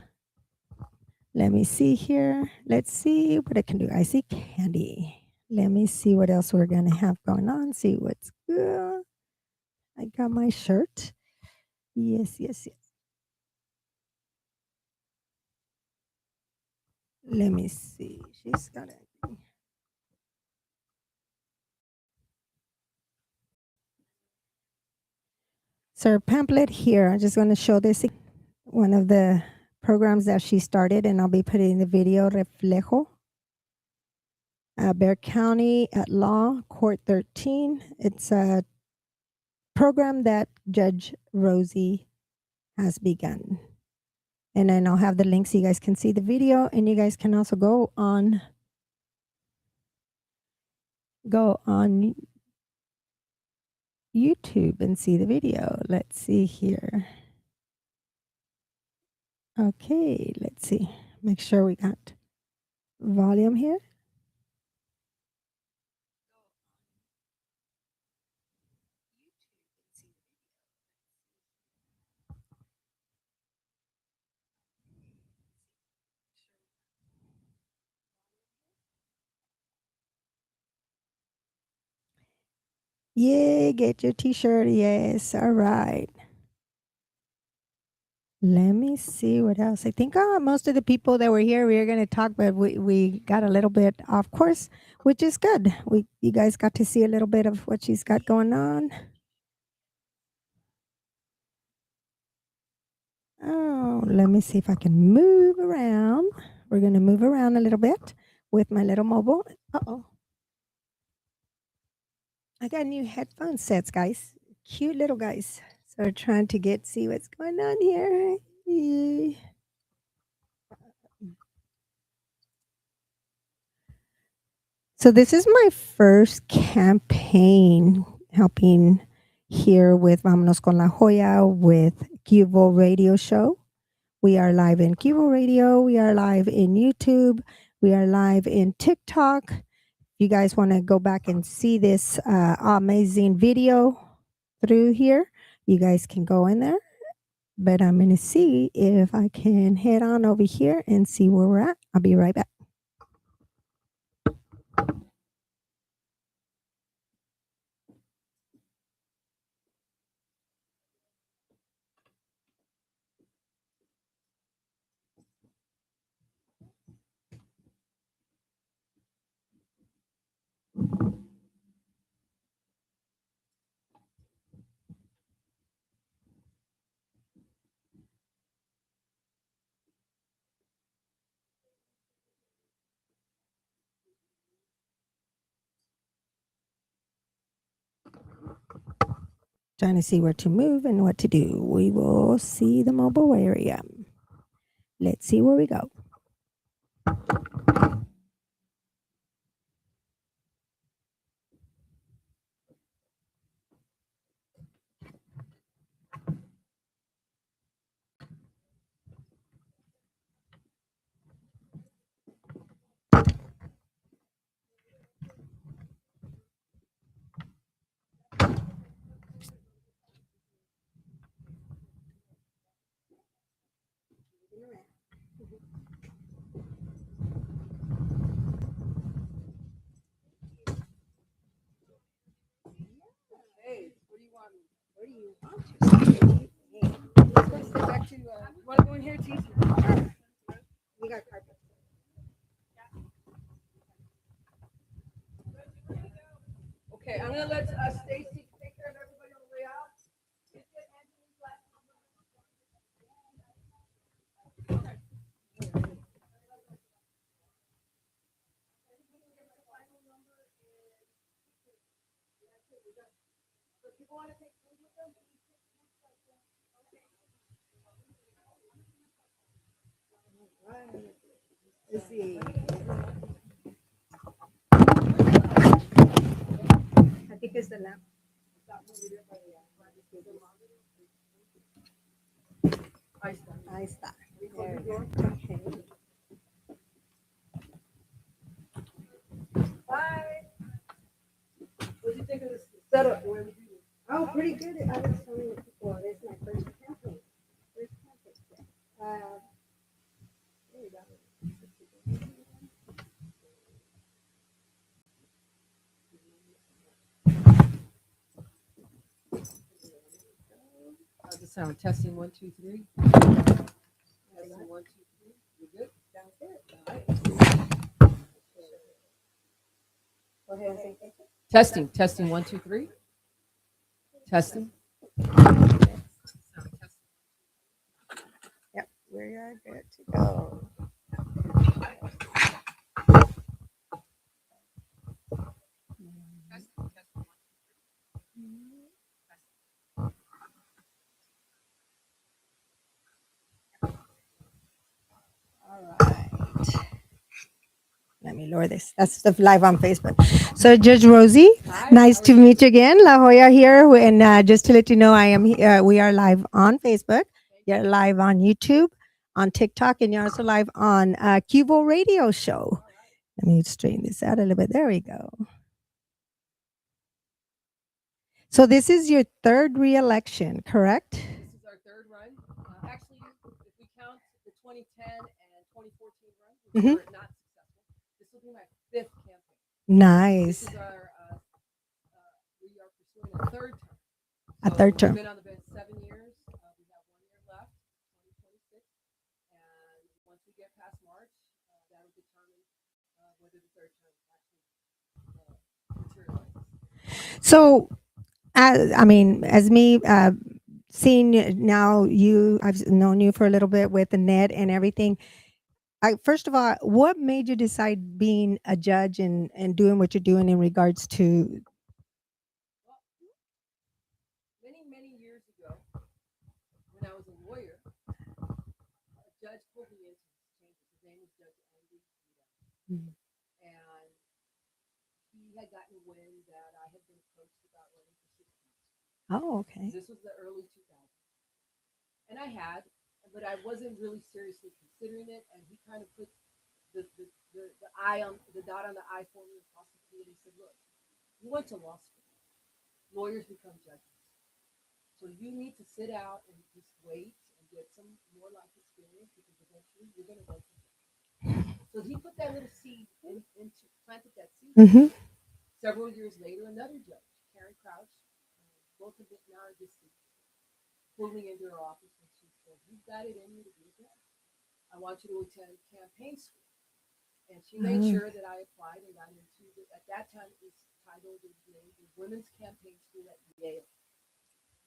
Let me see here. Let's see what I can do. I see candy. Let me see what else we're going to have going on. See what's good. I got my shirt. Yes. Let me see. She's got it. So her pamphlet here, I'm just going to show this. One of the programs that she started, and I'll be putting the video, Reflejo. Bexar County at Law, Court 13. It's program that Judge Rosie has begun. And then I'll have the link so you guys can see the video, and you guys can also go on YouTube and see the video. Let's see here. Okay, let's see. Make sure we got volume here. Yeah, get your t-shirt. Yes. All right. Let me see what else. I think most of the people that were here, we were going to talk, but we got a little bit off course, which is good. You guys got to see a little bit of what she's got going on. Oh, let me see if I can move around. We're going to move around a little bit with my little mobile. Uh-oh. I got new headphone sets, guys. Cute little guys. So we're trying to see what's going on here. Yeah. So this is my first campaign helping here with Vamanos Con La Joya with Cubo Radio Show. We are live in Cubo Radio. We are live in YouTube. We are live in TikTok. If you guys want to go back and see this amazing video through here, you guys can go in there. But I'm going to see if I can head on over here and see where we're at. I'll be right back. Trying to see where to move and what to do. We will see the mobile area. Let's see where we go. Okay, I'm gonna let Stacy take care of everybody on the way out. Let's see. I think it's the lamp. Ahí está. There we go. Okay. Bye. What do you think of this setup? Oh, pretty good. I was telling people this is my first campaign. First campaign. There we go. How's the sound? Testing 1, 2, 3. Testing 1, 2, 3. You good? Sounds good. All right. Go ahead and say thank you. Testing 1, 2, 3. Testing. Yep, we are good to go. me, Lourdes. That's the live on Facebook. So, Judge Rosie, Hi, nice how are to you? meet you again. La Joya here. And just to let you know, we are live on Facebook. You're live on YouTube, on TikTok, and you're also live on Cubo Radio Show. Let me straighten this out a little bit. There we go. So, this is your third reelection, correct? This is our third run. Actually, if we count the 2010 and 2014 run, which Mhm. were not successful, this will be my fifth campaign. Nice. This is we are pursuing a third term. A third term. We've been on the bench 7 years. We have 1 year left, 2026. And once we get past March, that'll determine whether the third term actually materializes. So, as me seeing now I've known you for a little bit with the net and everything. First of all, what made you decide being a judge and doing what you're doing in regards to? Well, many years ago, when I was a lawyer, a judge pulled me into his chambers. His name was Judge Andy. Mhm. And he had gotten wind that I had been approached about running for city council. Oh, okay. This was the early 2000s. And I had, but I wasn't really seriously considering it. And he kind of put the I on the dot on the I for me across the T, and he said, "Look, you went to law school. Lawyers become judges. So you need to sit out and just wait and get some more life experience because eventually you're going to run for judge." So he put that little seed into planted that seed. Mm-hmm. Several years later, another judge, Karen Crouch, both of them now are deceased, pulled me into her office and she said, "You've got it in you to be a judge. I want you to attend campaign school." And she made Oh. sure that I applied and got into it. At that time, it was titled the Women's Campaign School at Yale.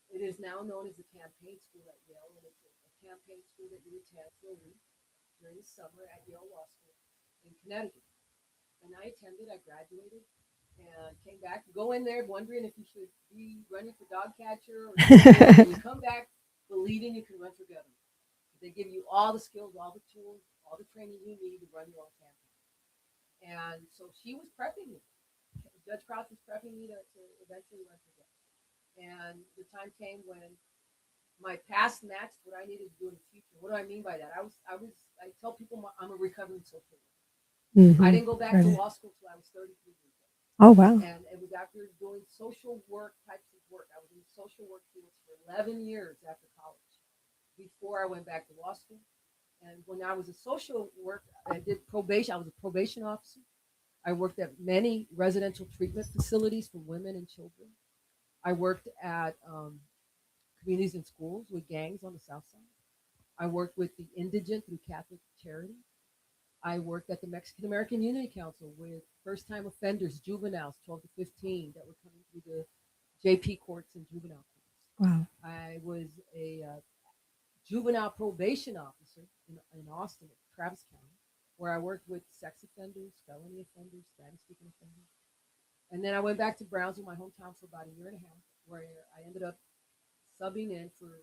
It is now known as the Campaign School at Yale, and it's a campaign school that you attend for a week during the summer at Yale Law School in Connecticut. And I attended, I graduated, and came back. Go in there wondering if you should be running for dog catcher or you come back believing you can run for governor. They give you all the skills, all the tools, all the training you need to run your own campaign. And so she was prepping me. Judge Crouch was prepping me to eventually run for judge. And the time came when my past matched what I needed to do in the future. What do I mean by that? I tell people I'm a recovering social worker. Mm-hmm. I didn't go back to law school till I was 33 years old. Oh, wow. And it was after doing social work types of work. I was in the social work fields for 11 years after college before I went back to law school. And when I was a social work, I did probation. I was a probation officer. I worked at many residential treatment facilities for women and children. I worked at communities and schools with gangs on the South Side. I worked with the indigent through Catholic Charity. I worked at the Mexican American Unity Council with first time offenders, juveniles, 12 to 15, that were coming through the JP courts and juvenile courts. Wow. I was a juvenile probation officer in Austin, Travis County, where I worked with sex offenders, felony offenders, Spanish speaking offenders. And then I went back to Brownsville, my hometown, for about a year and a half, where I ended up subbing in for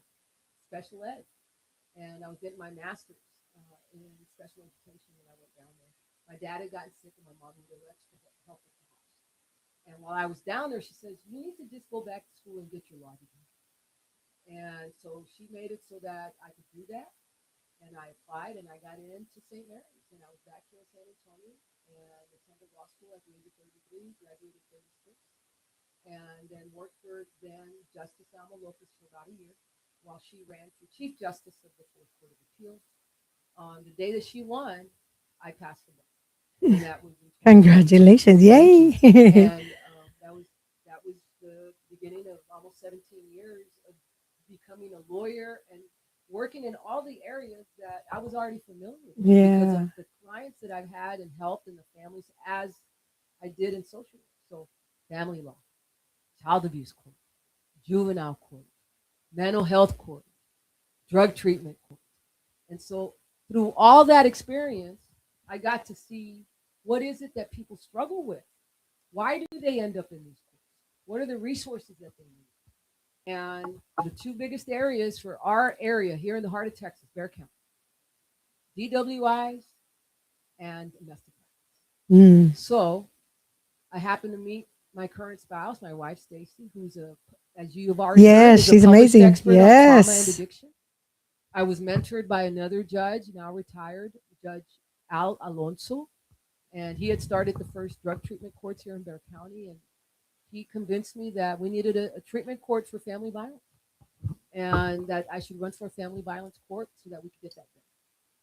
special ed. And I was getting my master's in special education when I went down there. My dad had gotten sick, and my mom needed extra help at the house. And while I was down there, she says, "You need to just go back to school and get your law degree." And so she made it so that I could do that. And I applied and I got into St. Mary's. And I was back here in San Antonio and attended law school at the age of 33, graduated 36, and then worked for then Justice Alma Lopez for about a year while she ran for Chief Justice of the Fourth Court of Appeals. On the day that she won, I passed the bar. And that was Congratulations. Yay. and that was the beginning of almost 17 years of becoming a lawyer and working in all the areas that I was already familiar with because Yeah. of the clients that I've had and helped and the families as I did in social work. So family law, child abuse court, juvenile court, mental health court, drug treatment court. And so through all that experience, I got to see what is it that people struggle with? Why do they end up in these courts? What are the resources that they need? And the two biggest areas for our area here in the heart of Texas, Bear County, DWIs and domestic violence. Mm. So I happened to meet my current spouse, my wife Stacy, who's as you have already heard, Yes, is a she's published amazing. expert on trauma and Yes. addiction. I was mentored by another judge, now retired, Judge Al Alonso, and he had started the first drug treatment courts here in Bexar County, and he convinced me that we needed a treatment court for family violence, and that I should run for a family violence court so that we could get that done.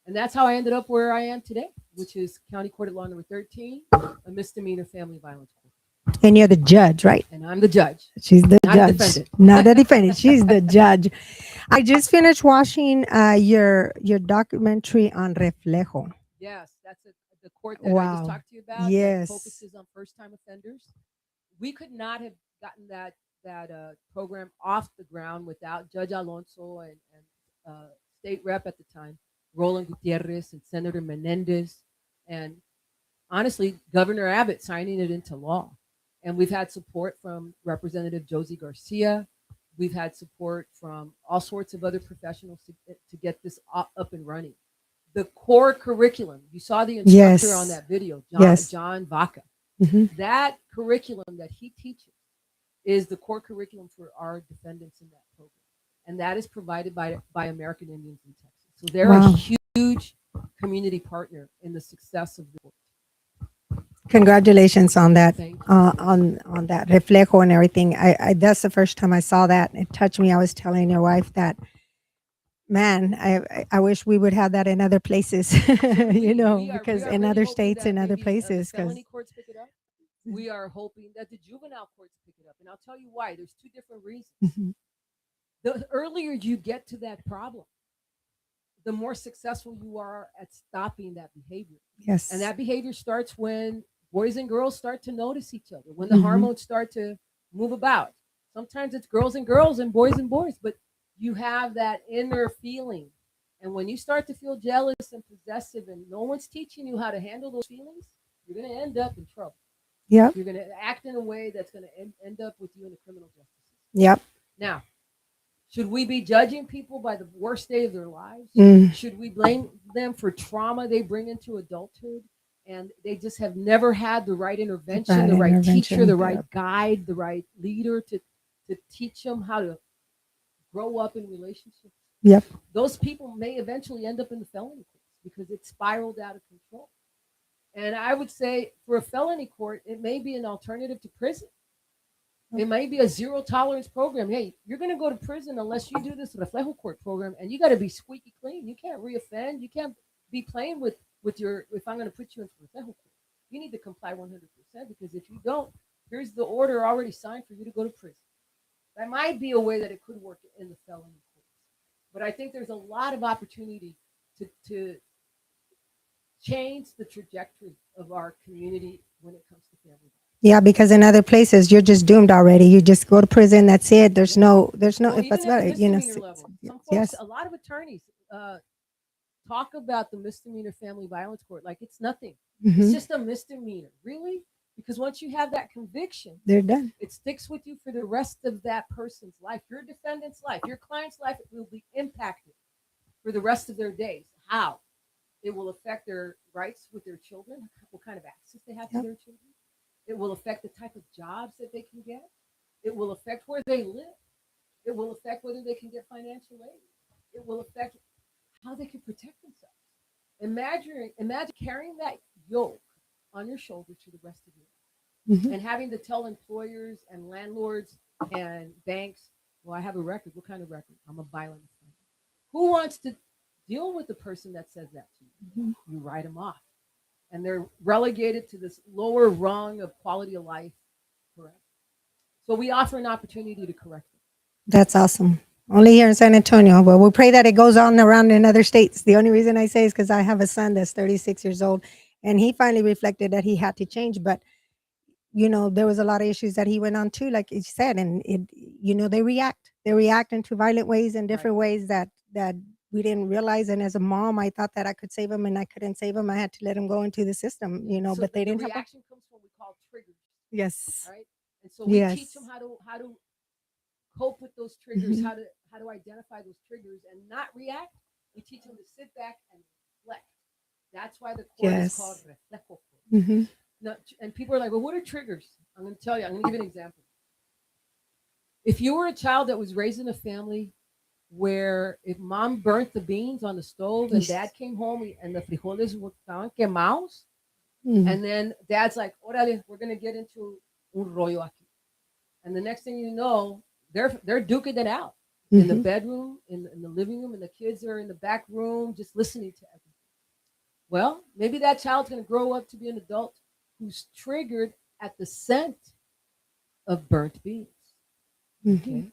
And that's how I ended up where I am today, which is County Court at Law number 13, a misdemeanor family violence court. And you're the judge, right? And I'm the judge. She's the Not a judge. defendant. Not the defendant. She's the judge. I just finished watching your documentary on Reflejo. Yes, that's the court that I just Wow. talked to you about that Yes. focuses on first-time offenders. We could not have gotten that program off the ground without Judge Alonso and state rep at the time, Roland Gutierrez and Senator Menendez, and honestly, Governor Abbott signing it into law. And we've had support from Representative Josie Garcia. We've had support from all sorts of other professionals to get this up and running. The core curriculum, you saw the instructor Yes. on that video, Yes. John Vaca. Mhm. That curriculum that he teaches is the core curriculum for our defendants in that program. And that is provided by American Indians in Texas. So they're Wow. a huge community partner in the success of the work. Congratulations on that. Thank you. On that Reflejo and everything. I that's the first time I saw that. It touched me. I was telling your wife that, man, I wish we would have that in other places, you know, We are because in really other hoping states that and other maybe, places. the Because felony courts pick it up. We are hoping that the juvenile courts pick it up. And I'll tell you why. There's two different reasons. Mhm. The earlier you get to that problem, the more successful you are at stopping that behavior. Yes. And that behavior starts when boys and girls start to notice each other, when the Mhm. hormones start to move about. Sometimes it's girls and girls and boys, but you have that inner feeling. And when you start to feel jealous and possessive and no one's teaching you how to handle those feelings, you're going to end up in trouble. Yep. You're going to act in a way that's going to end up with you in the criminal justice system. Yep. Now, should we be judging people by the worst day of their lives? Mm. Should we blame them for trauma they bring into adulthood? And they just have never had the right intervention, the right teacher, the right guide, the right leader to teach them how to grow up in relationships. Yep. Those people may eventually end up in the felony courts because it spiraled out of control. And I would say for a felony court, it may be an alternative to prison. It may be a zero tolerance program. Hey, you're going to go to prison unless you do this Reflejo court program, and you got to be squeaky clean. You can't reoffend. You can't be playing with your. If I'm going to put you into Reflejo court, you need to comply 100% because if you don't, here's the order already signed for you to go to prison. That might be a way that it could work in the felony courts, but I think there's a lot of opportunity to change the trajectory of our community when it comes to family. Yeah, because in other places you're just doomed already. You just go to prison. That's it. There's no. Well, If even that's at about the it, you know. misdemeanor level, some folks, Yes. a lot of attorneys talk about the misdemeanor family violence court like it's nothing. It's Mhm. just a misdemeanor, really, because once you have that conviction, They're done. it sticks with you for the rest of that person's life. Your defendant's life, your client's life will be impacted for the rest of their days. How? It will affect their rights with their children, what kind of access they have to Yep. their children. It will affect the type of jobs that they can get. It will affect where they live. It will affect whether they can get financial aid. It will affect how they can protect themselves. Imagine carrying that yoke on your shoulder to the rest of your life Mhm. and having to tell employers and landlords and banks, well, I have a record. What kind of record? I'm a violent offender. Who wants to deal with the person that says that to you? Mhm. You write them off. And they're relegated to this lower rung of quality of life forever. So we offer an opportunity to correct it. That's awesome. Only here in San Antonio, but we pray that it goes on around in other states. The only reason I say is because I have a son that's 36 years old, and he finally reflected that he had to change. But you know, there was a lot of issues that he went on too, like you said, and you know, they react into violent ways and different ways that we didn't realize. And as a mom, I thought that I could save him, and I couldn't save him. I had to let him go into the system, you know. So But they the didn't help him. reaction comes from what we call triggers, Yes. right? And so we teach Yes. them how to cope with those triggers, Mhm. how to identify those triggers and not react. We teach them to sit back and reflect. That's why the court is called Yes. reflejo court. Mm-hmm. And people are like, well, what are triggers? I'm going to tell you. I'm going to give you an example. If you were a child that was raised in a family where if mom burnt the beans on the stove and dad came home and the frijoles estaban quemados, Mm-hmm. and then dad's like, orale, we're going to get into un rollo aquí. And the next thing you know, they're duking it out in the bedroom, in the living room, and the kids are in the back room just listening to everything. Well, maybe that child's going to grow up to be an adult who's triggered at the scent of burnt beans. Mm-hmm. Okay.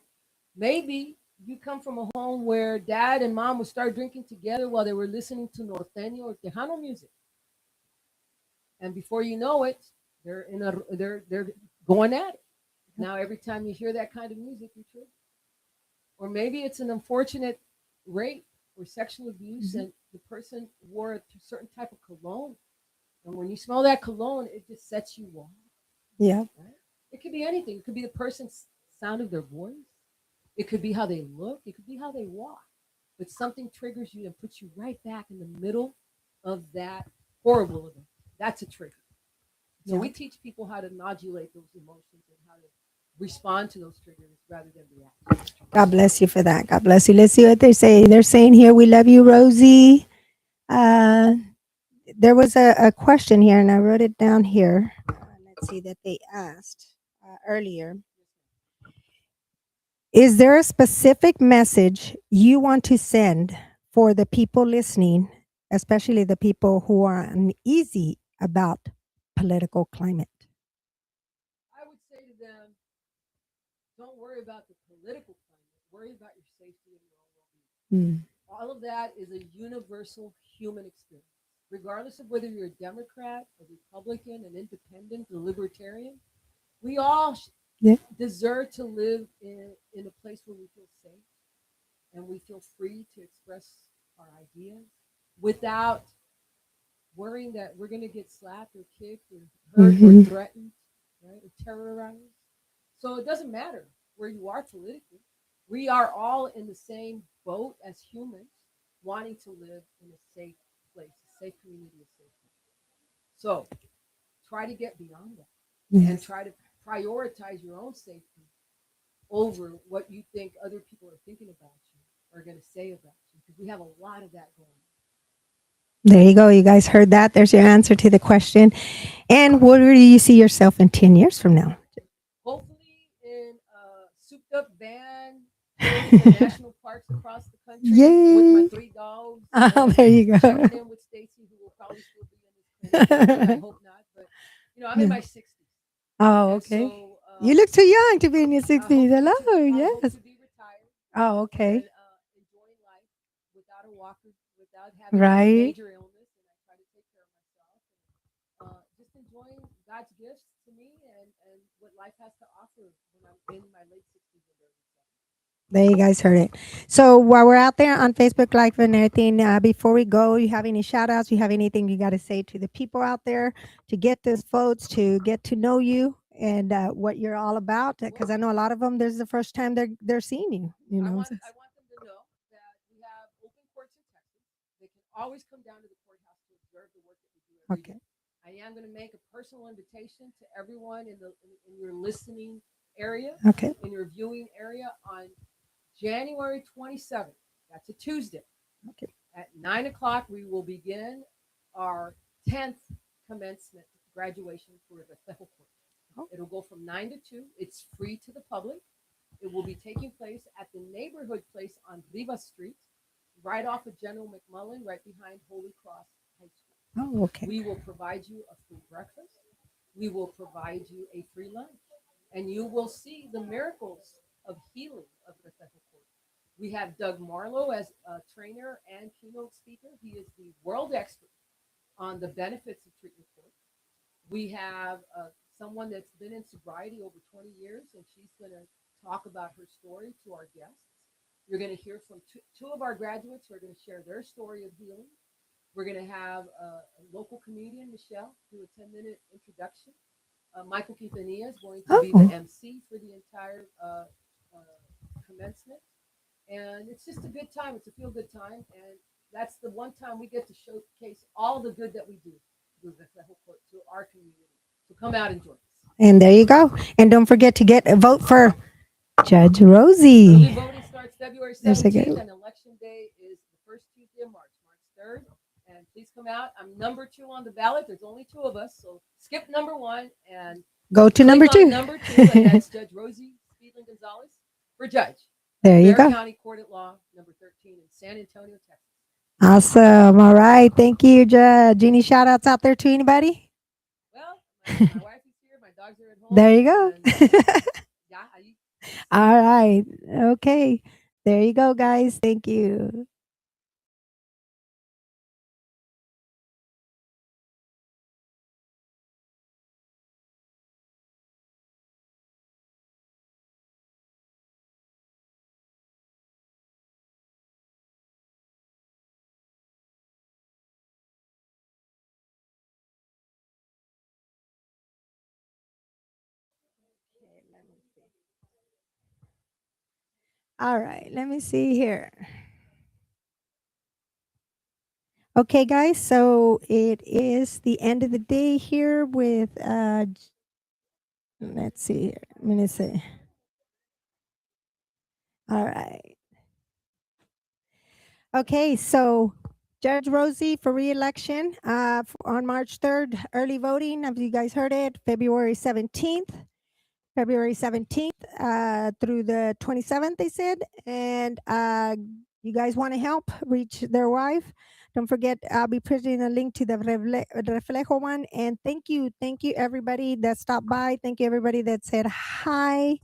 Maybe you come from a home where dad and mom would start drinking together while they were listening to norteño or tejano music, and before you know it, they're going at it. Now, every time you hear that kind of music, you trigger. Or maybe it's an unfortunate rape or sexual abuse, and the person wore a certain type of cologne, and when you smell that cologne, it just sets you off. Yeah. Right? It could be anything. It could be the person's sound of their voice. It could be how they look. It could be how they walk. But something triggers you and puts you right back in the middle of that horrible event. That's a trigger. So Yeah. we teach people how to modulate those emotions and how to respond to those triggers rather than react. God bless you for that. God bless you. Let's see what they say. They're saying here, we love you, Rosie. Uh, there was a question here, and I wrote it down here. Let's see that they asked earlier. Is there a specific message you want to send for the people listening, especially the people who are uneasy about political climate? I would say to them, don't worry about the political climate. Worry about your safety and your own well-being. Mm. All of that is a universal human experience. Regardless of whether you're a Democrat, a Republican, an independent, a libertarian, we all Yeah. deserve to live in a place where we feel safe and we feel free to express our ideas without worrying that we're going to get slapped or kicked or hurt or threatened, right, or terrorized. So it doesn't matter where you are politically. We are all in the same boat as humans, wanting to live in a safe place, a safe community, a safe place. So try to get beyond that and Yes. try to prioritize your own safety over what you think other people are thinking about you or going to say about you, because we have a lot of that going on. There you go. You guys heard that. There's your answer to the question. And where do you see yourself in 10 years from now? Hopefully in a souped up van touring the national parks across the country with my Yay. 3 dogs. Oh, there you go. Checking in with Stacy, who will probably still be in this clinic. I hope not, but I'm in my 60s. Oh, And okay. so You look too young to be in your I 60s. Hello. I hope Yes. to be retired Oh, okay. and enjoying life without a walker, without having any Right. major illness, and I try to take care of myself. Just enjoying God's gifts to me and what life has to offer when I'm in my late 60s and early 70s. There you guys heard it. So while we're out there on Facebook Live and everything, before we go, you have any shout outs? You have anything you got to say to the people out there to get this votes, to get to know you and what you're all about? Because I know a lot of them, this is the first time they're seeing you. You I know. want I want them to know that we have open courts in Texas. They can always come down to the courthouse to observe the work that we do every Okay. day. I am going to make a personal invitation to everyone in your listening area, Okay. in your viewing area on January 27th. That's a Tuesday. Okay. At 9 o'clock, we will begin our 10th commencement graduation for the federal court. Oh. It'll go from 9 to 2. It's free to the public. It will be taking place at the neighborhood place on Rivas Street, right off of General McMullen, right behind Holy Cross High School. Oh, okay. We will provide you a free breakfast. We will provide you a free lunch. And you will see the miracles of healing of the federal court. We have Doug Marlowe as a trainer and keynote speaker. He is the world expert on the benefits of treatment court. We have someone that's been in sobriety over 20 years, and she's going to talk about her story to our guests. You're going to hear from two of our graduates who are going to share their story of healing. We're going to have a local comedian, Michelle, do a 10-minute introduction. Michael Quintanilla is going to be the MC for the entire commencement. And it's just a good time. It's a feel-good time. And that's the one time we get to showcase all the good that we do. to the Reflejo Court, to our community. So come out and join us. And there you go. And don't forget to get a vote for Judge Early Rosie. voting starts February There's a 17th, good- and election day is the first Tuesday of March, March 3rd. And please come out. I'm number 2 on the ballot. There's only 2 of us, so skip number 1 and Go to click number on 2. number 2, and that's Judge Rosie Speedling Gonzalez for judge. There you Bexar go. County Court at Law, number 13 in San Antonio, Texas. Awesome. All right. Thank you, Judge. Any shout outs out there to anybody? Well, my wife is here. My dogs are at home. There you go. And, yeah, All right. Okay. There you go, guys. Thank you. All right. Let me see here. Okay, guys. So it is the end of the day here with, let's see here. I'm going to say, all right. Okay. So Judge Rosie for re-election on March 3rd, early voting. Have you guys heard it? February 17th. February 17th through the 27th, they said. And you guys want to help reach their wife? Don't forget, I'll be putting a link to the Reflejo one. And thank you everybody that stopped by. Thank you everybody that said hi.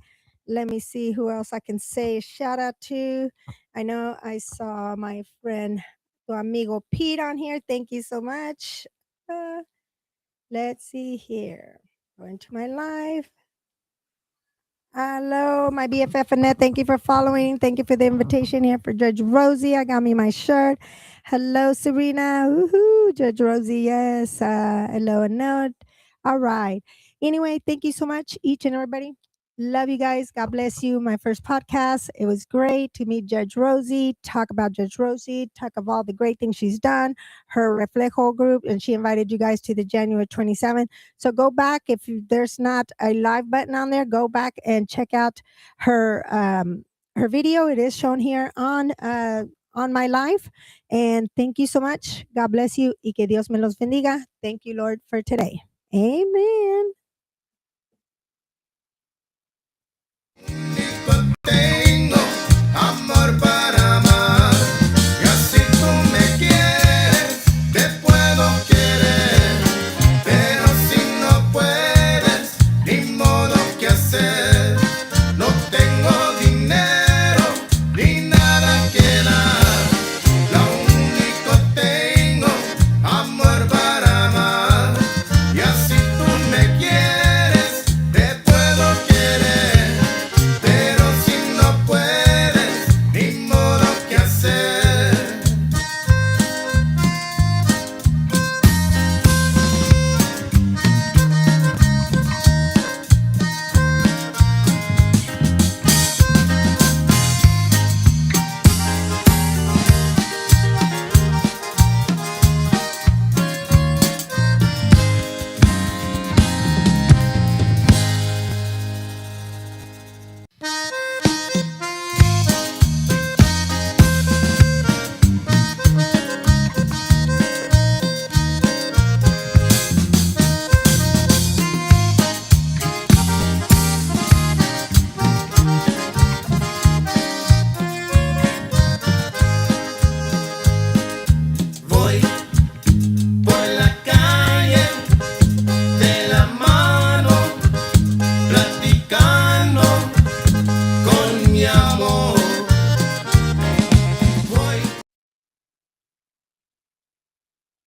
Let me see who else I can say a shout out to. I know I saw my friend, tu amigo Pete on here. Thank you so much. Let's see here. Going to my live. Hello, my BFF Annette. Thank you for following. Thank you for the invitation here for Judge Rosie. I got me my shirt. Hello, Serena. Woohoo, Judge Rosie. Yes. Hello, Annette. All right. Anyway, thank you so much, each and everybody. Love you guys. God bless you. My first podcast. It was great to meet Judge Rosie, talk about Judge Rosie, talk of all the great things she's done, her Reflejo group, and she invited you guys to the January 27th. So go back if there's not a live button on there. Go back and check out her video. It is shown here on my live. And thank you so much. God bless you. Y que Dios me los bendiga. Thank you, Lord, for today. Amen.